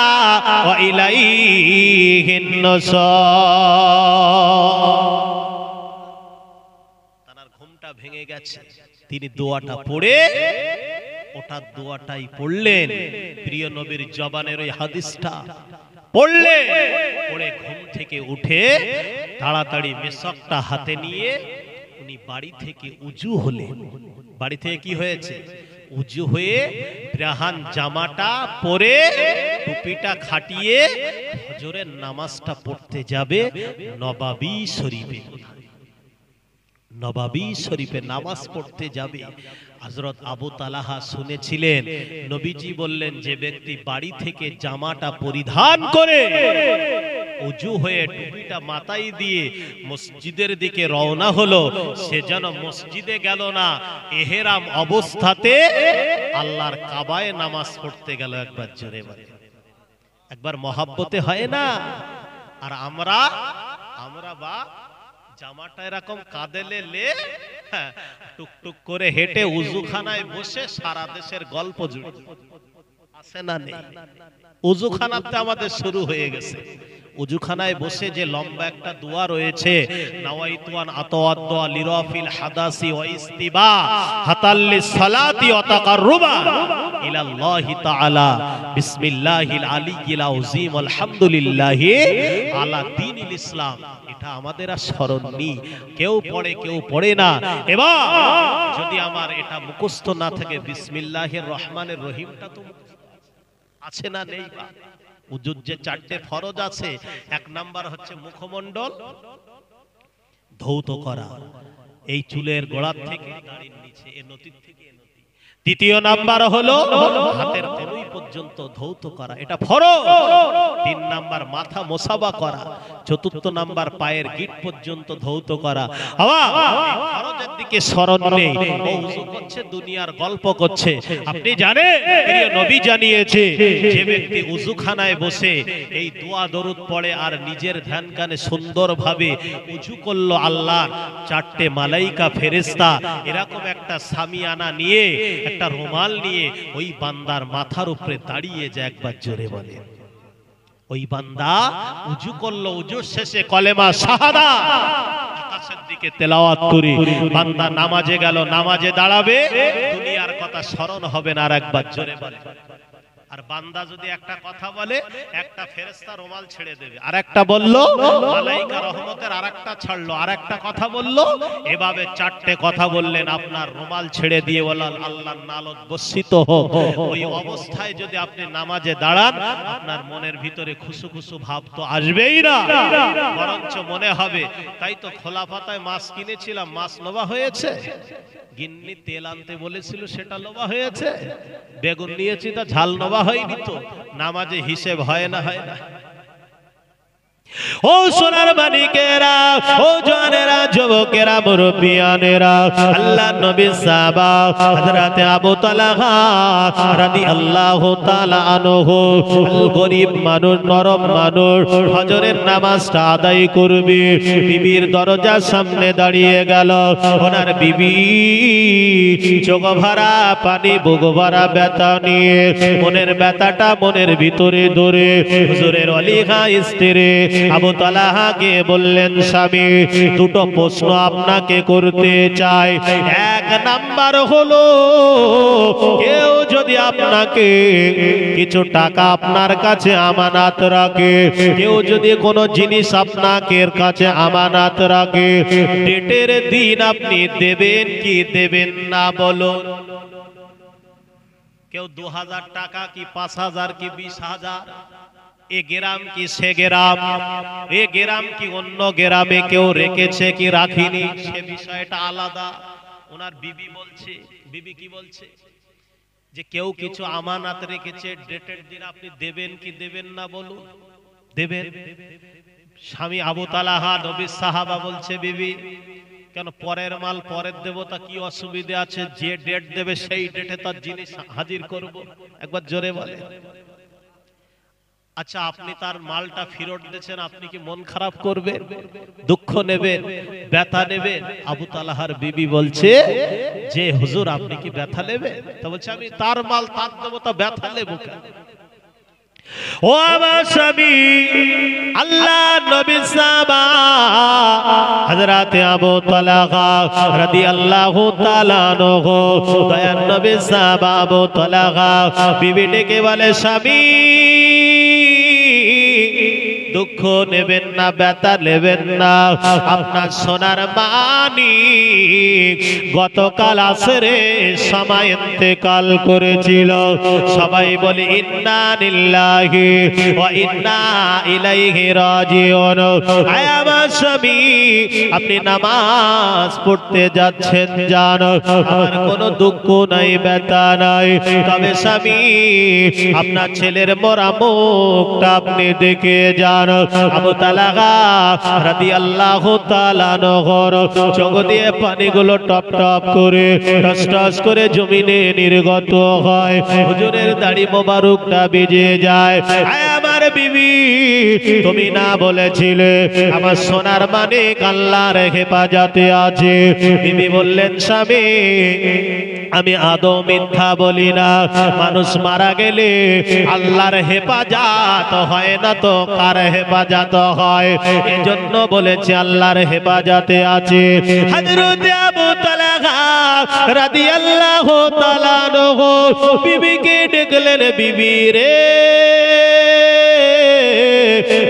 ওয়া ইলাইহিন নুশুর। তার ঘুমটা ভেঙে গেছে, তিনি দোয়াটা পড়ে, ওটা দোয়াটাই পড়লেন, প্রিয় নবীর জবানের ওই হাদিসটা পড়লেন, পড়ে ঘুম থেকে উঠে তাড়াতাড়ি মেশকটা হাতে নিয়ে উনি বাড়ি থেকে উজু হলেন। বাড়ি থেকে কি হয়েছে? উজু হয়ে ব্রাহান জামাটা পরে টুপিটা খাটিয়ে ফজরের নামাজটা পড়তে যাবে নবাবী শরীফে। নবাবী শরীফে নামাজ পড়তে যাবে। হযরত আবু তালহা শুনেছিলেন, নবীজি বললেন যে ব্যক্তি বাড়ি থেকে জামাটা পরিধান করে ওযু হয়ে টুপিটা মাথায় দিয়ে মসজিদের দিকে রওনা হলো, সে যেন মসজিদে গেল না, ইহরাম অবস্থাতে আল্লাহর কাবায় নামাজ পড়তে গেল। একবার জোরে বলে, একবার মহাব্বতে হয় না? আর আমরা বা জামাটা এরকম কাঁধে লে টুকটুক করে হেঁটে উজুখানায় বসে সারা দেশের গল্প জুড়ে আছে না নেই? উজুখানাতে আমাদের শুরু হয়ে গেছে। উজুখানায় বসে যে লম্বা একটা দোয়া রয়েছে, নাওয়াইতুয়ান আতাওয়াদ্দা লিরাফিল হাদাসি ওয়া ইস্তিবা হাতাল্লিস সালাতি ওয়া তাকাররুবা ইলাল্লাহি তাআলা বিসমিল্লাহিল আলিয়্যিল আযীম আলহামদুলিল্লাহি আলা দীনিল ইসলাম। এটা আমাদের আর স্মরণ নেই, কেউ পড়ে কেউ পড়ে না। এবার যদি আমার এটা মুখস্থ না থাকে, বিসমিল্লাহির রহমানির রহিমটা তো আছে না নেই? উজুর যে 4টে ফরজ আছে, 1 নাম্বার হচ্ছে মুখমণ্ডল ধৌত করা, এই চুলের গোড়া থেকে দাড়ির নিচে এ নতি থেকে এ নতি। দ্বিতীয় নাম্বার হলো হাতের কনুই পর্যন্ত ধৌত করা, এটা ফরজ। 3 নাম্বার মাথা মোসাবা করা। 4র্থ নাম্বার পায়ের গিট পর্যন্ত ধৌত করা। ফরজের দিকে স্মরণ নেই, ও ওযু করছে, দুনিয়ার গল্প করছে। আপনি জানেন, প্রিয় নবী জানিয়েছে, যে ব্যক্তি ওযুখানায় বসে এই দোয়া দরুদ পড়ে আর নিজের ধ্যান কানে সুন্দরভাবে ওযু করলো, আল্লাহর 4টে মালাইকা ফেরেশতা এরকম একটা সামিয়ানা নিয়ে, একটা রুমাল নিয়ে ওই বান্দার মাথার উপরে দাঁড়িয়ে যায়। একবার জোরে বলে, ওই বান্দা ওযু করলো, ওযুর শেষে কলেমা শাহাদাত আকাশের দিকে তেলাওয়াত করে বান্দা নামাজে গেল, নামাজে দাঁড়াবে, দুনিয়ার কথা স্মরণ হবে না। আর একবার জোরে বলে। আর বান্দা যদি একটা কথা বলে, একটা ফেরেশতা রুমাল ছেড়ে দেবে, আর একটা বললো মালাইকা রহমতের, আর একটা ছাড়লো, আর একটা কথা বললো, এভাবে 4টে কথা বললেন, আপনার রুমাল ছেড়ে দিয়ে বলেন আল্লাহর নালত বর্ষিত হোক। ওই অবস্থায় যদি আপনি নামাজে দাঁড়ান, আপনার মনের ভিতরে খুশু খুশু ভাব তো আসবেই না, বরঞ্চ মনে হবে তাই তো খোলা পাতায় মাছ কিনেছিলাম, মাছ লোভা হয়েছে, গিন্নি তেল আনতে বলেছিল সেটা লোভা হয়েছে, বেগুন নিয়েছি তা ঝাল নোভা হয়নি। তো নামাজে হিসেব হয় না, হয় না? ও সোনার মানিকেরা, ও জওয়ানেরা, যুবকেরা, মুরব্বিয়ানেরা, আল্লাহর নবী সাহাবা হযরত আবু তালহা রাদিয়াল্লাহু তাআলা আনহু, গরীব মানুষ, নরম মানুষ, ফজরের নামাজটা আদায় করবে, বিবির দরজার সামনে দাঁড়িয়ে গেল। ওনার বিবি চোখ ভরা পানি, বুক ভরা ব্যথা নিয়ে, মনের ব্যথাটা মনের ভিতরে ধরে হুজুরের অলিহা স্ত্রী আবু তালহাকে বললেন, স্বামী, 2টো প্রশ্ন আপনাকে করতে চাই। 1 নাম্বার হলো, কেউ যদি আপনাকে কিছু টাকা আপনার কাছে আমানত রাখে, কেউ যদি কোনো জিনিস আপনাকে কাছে আমানত রাখে, ডেটের দিন আপনি দেবেন কি দেবেন না বলুন? কেউ 2000 টাকা কি 5000 কি 20000, এ গ্রাম কি সে গ্রাম, এ গ্রাম কি অন্য গ্রামে কেউ রেখেছে কি রাখিনি, সে বিষয়টা আলাদা। ওনার বিবি বলছে, বিবি কি বলছে, যে কেউ কিছু আমানত রেখেছে, ডেটের দিন আপনি দেবেন কি দেবেন না বলুন? দেবেন। স্বামী আবু তালহা নবীর সাহাবা বলছে, বিবি কেন, পরের মাল পরের দেবতা, কি অসুবিধা আছে? যে ডেট দেবে সেই ডেটে তার জিনিস হাজির করব। একবার জোরে বলে। আচ্ছা, আপনি তার মালটা ফেরত দিয়েছেন, আপনি কি মন খারাপ করবেন, দুঃখ নেবেন, ব্যথা নেবেন? আবু তালহার বিবি বলছে যে হুজুর আপনি কি ব্যথা নেবেন? তা বলছে আমি তার মাল তার দেবো, তা ব্যথা নেব কেন? ও আমার স্বামী, আল্লাহ নবী সাহাবা হযরত আবু তালহা রাদিয়াল্লাহু তাআলা আনহু, দয়ার নবী সাহাবা আবু তালহা বিবি ডেকে বলে, স্বামী দুঃখ নেবেন না, ব্যথা নেবেন না। আপনার সোনার মানিক গতকাল আসরে সময় ইন্তেকাল করেছিল। সবাই বলে ইন্না লিল্লাহি ওয়া ইন্না ইলাইহি রাজিউন। আয় আমার স্বামী, আপনি নামাজ পড়তে যাচ্ছেন, যান, আমার কোনো দুঃখ নাই, ব্যথা নাই। তবে স্বামী, আপনার ছেলের মরা মুখটা আপনি দেখে যান। আবু তালহা রাদিয়াল্লাহু তাআলা আনহুর চোখ দিয়ে পানিগুলো টপ টপ করে টস টস করে জমিনে নির্গত হয়। হুজুরের দাড়ি মোবারকটা ভিজে যায়। আয় আমার বিবি, তুমি না বলেছিলে আমার সোনার মানিক আল্লাহর হেফাজতে আছে? বিবি বললেন, স্বামী, আমি আদৌ মিথ্যা বলি না। মানুষ মারা গেলে আল্লাহর হেফাজত হয় না তো কার হেফাজত হয়? এজন্য বলেছে আল্লাহর হেফাজতে আছে। হযরত আবু তালহা রাদিয়াল্লাহু তাআলা আনহু বিবিকে ডেকলেন, বিবি রে,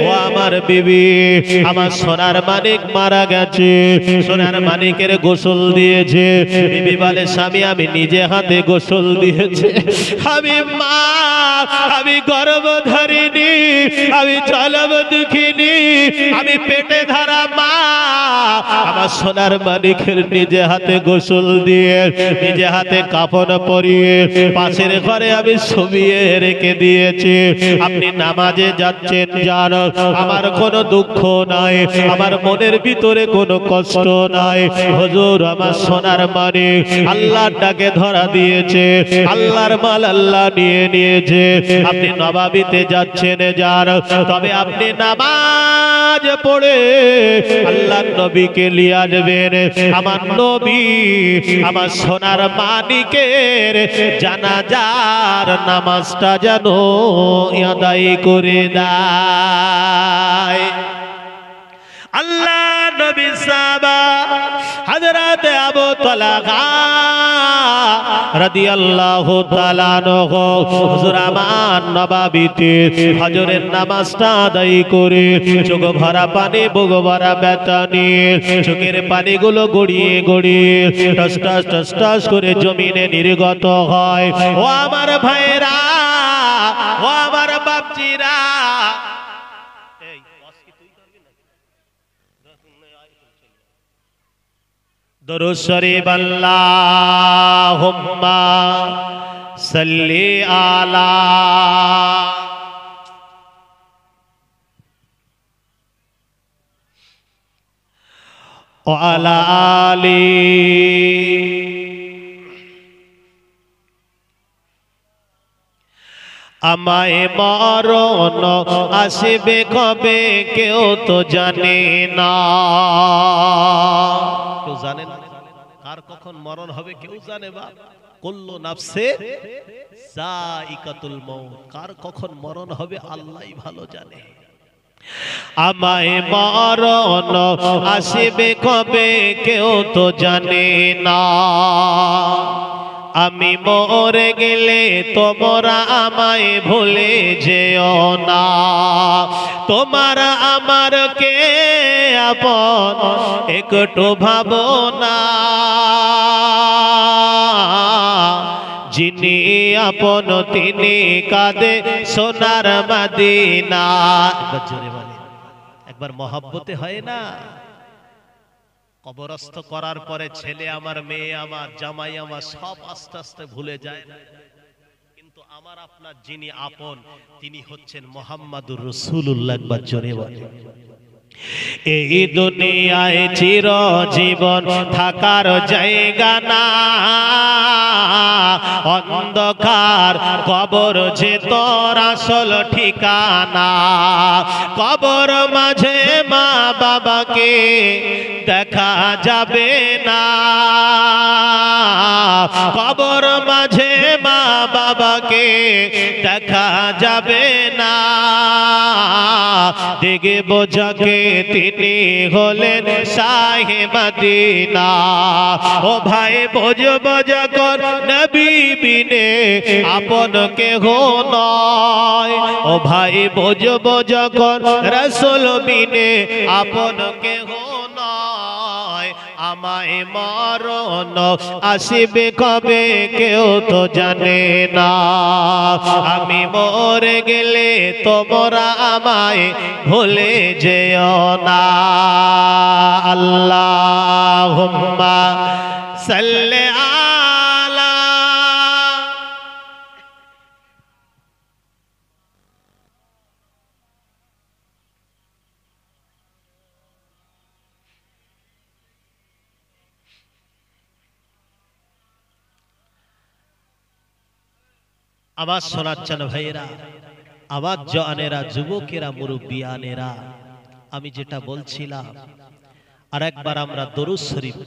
ও আমার বিবি, আমার সোনার মানিক মারা গেছে, সোনার মানিকের গোসল দিয়েছে। বিবি বলে, স্বামী, আমি নিজে হাতে গোসল দিয়েছে। আমি মা, আমি গর্ভধারিণী, আমি জলম দুঃখিনী, আমি পেটে ধরা মা। আমার সোনার মানিকের নিজে হাতে গোসল দিয়ে, নিজে হাতে কাফন পরিয়ে পাশের ঘরে আমি শুইয়ে রেখে দিয়েছি। আপনি নামাজে যাচ্ছেন, যান, আমার কোনো দুঃখ নাই, আমার মনের ভিতরে কোনো কষ্ট নাই। হুজুর, আমার সোনার মানিক আল্লাহর ডাকে ধরা দিয়েছে, আল্লাহর মাল আল্লাহ নিয়ে নিয়েছে। আপনি নবাবিতে যাচ্ছেন, যান, তবে আপনি নামাজ পড়ে আল্লাহর নবীকে নিয়ে আসবেন। আমার নবী আমার সোনার মানিকের জানাজার নামাজটা যেন আদায় করে দেয়। আল্লাহ নবী সাহাবা হযরত আবু তালহা রাদিয়াল্লাহু তাআলা আনহু হুজুর আমার নবাবিতে ফজরের নামাজটা আদায় করে চোখ ভরা পানি, বুক ভরা ব্যথা নিয়ে চোখের পানিগুলো গড়িয়ে গড়িয়ে টস টস টস টস করে জমিনে নির্গত হয়। ও আমার ভাইরা, ও আমার বাপজিরা, দরুদ শরীফ আল্লাহুম্মা সাল্লি আলা ওয়া আলা আলি আমায় মরণ আসবে কবে কেউ তো জানে না। কেউ জানে না কার কখন মরণ হবে? কেউ জানে? বা কুল্লু নাফসে যায়িকাতুল মউত, কার কখন মরণ হবে আল্লাহই ভালো জানে। আমায় মরণ আসবে কবে কেউ তো জানে না। আমি মরে গেলে তোমরা আমায় ভুলে যেও না। তোমার আমার কে আপন একটু ভাবো না। যিনি আপন তিনি কাঁদে সোনার মদিনা। একবার জোরে বলে, একবার মহব্বতে হয় না? কবরস্থ করার পরে ছেলে আমার, মেয়ে আমার, জামাই আমার সব আস্তে আস্তে ভুলে যায়, কিন্তু আমার আপনার যিনি আপন তিনি হচ্ছেন মুহাম্মাদুর রাসূলুল্লাহ। একবার জোরে বলে, এই দুনিয়ায় চিরজীবন থাকার জায়গা না। অন্ধকার কবর যে তোর আসল ঠিকানা। কবর মাঝে মা বাবাকে দেখা যাবে না। কবর মাঝে মা বাবাকে দেখা যাবে না। দেখব যাকে তিনি হলেন শাহে মদিনা। ও ভাই বুঝব যখন নবী বিনে আপন কেহ নয়। ও ভাই বুঝব যখন রাসূল বিনে আপন কেহ নয়। আমায় মরণ আসিবে কবে কেউ তো জানে না। আমি মরে গেলে তোমরা আমায় ভুলে যেও না। আল্লাহুম্মা সাল্লি আলা। আওয়াজ শোনাচ্ছেন ভাইয়েরা, আওয়াজ জওয়ানেরা, যুবকেরা, মুরব্বিয়ানেরা, আমি যেটা বলছিলাম আর একবার আমরা দরুদ শরীফ।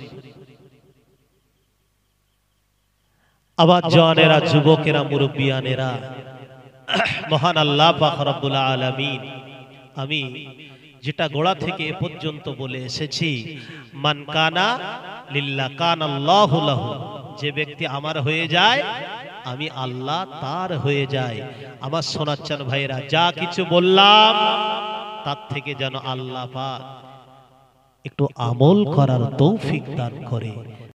আওয়াজ জওয়ানেরা, যুবকেরা, মুরব্বিয়ানেরা, মহান আল্লাহ পাক রব্বুল আলামিন, আমি যেটা গোড়া থেকে এ পর্যন্ত বলে এসেছি, মান কানা লিল্লাহ কানাল্লাহু লাহু। যে ব্যক্তি আমার হয়ে যায় আমি আল্লাহ তার হয়ে যায়। আমার শোনাচ্ছেন ভাইরা, যা কিছু বললাম তার থেকে যেন আল্লাহ পাক একটু আমল করার তৌফিক দান করে।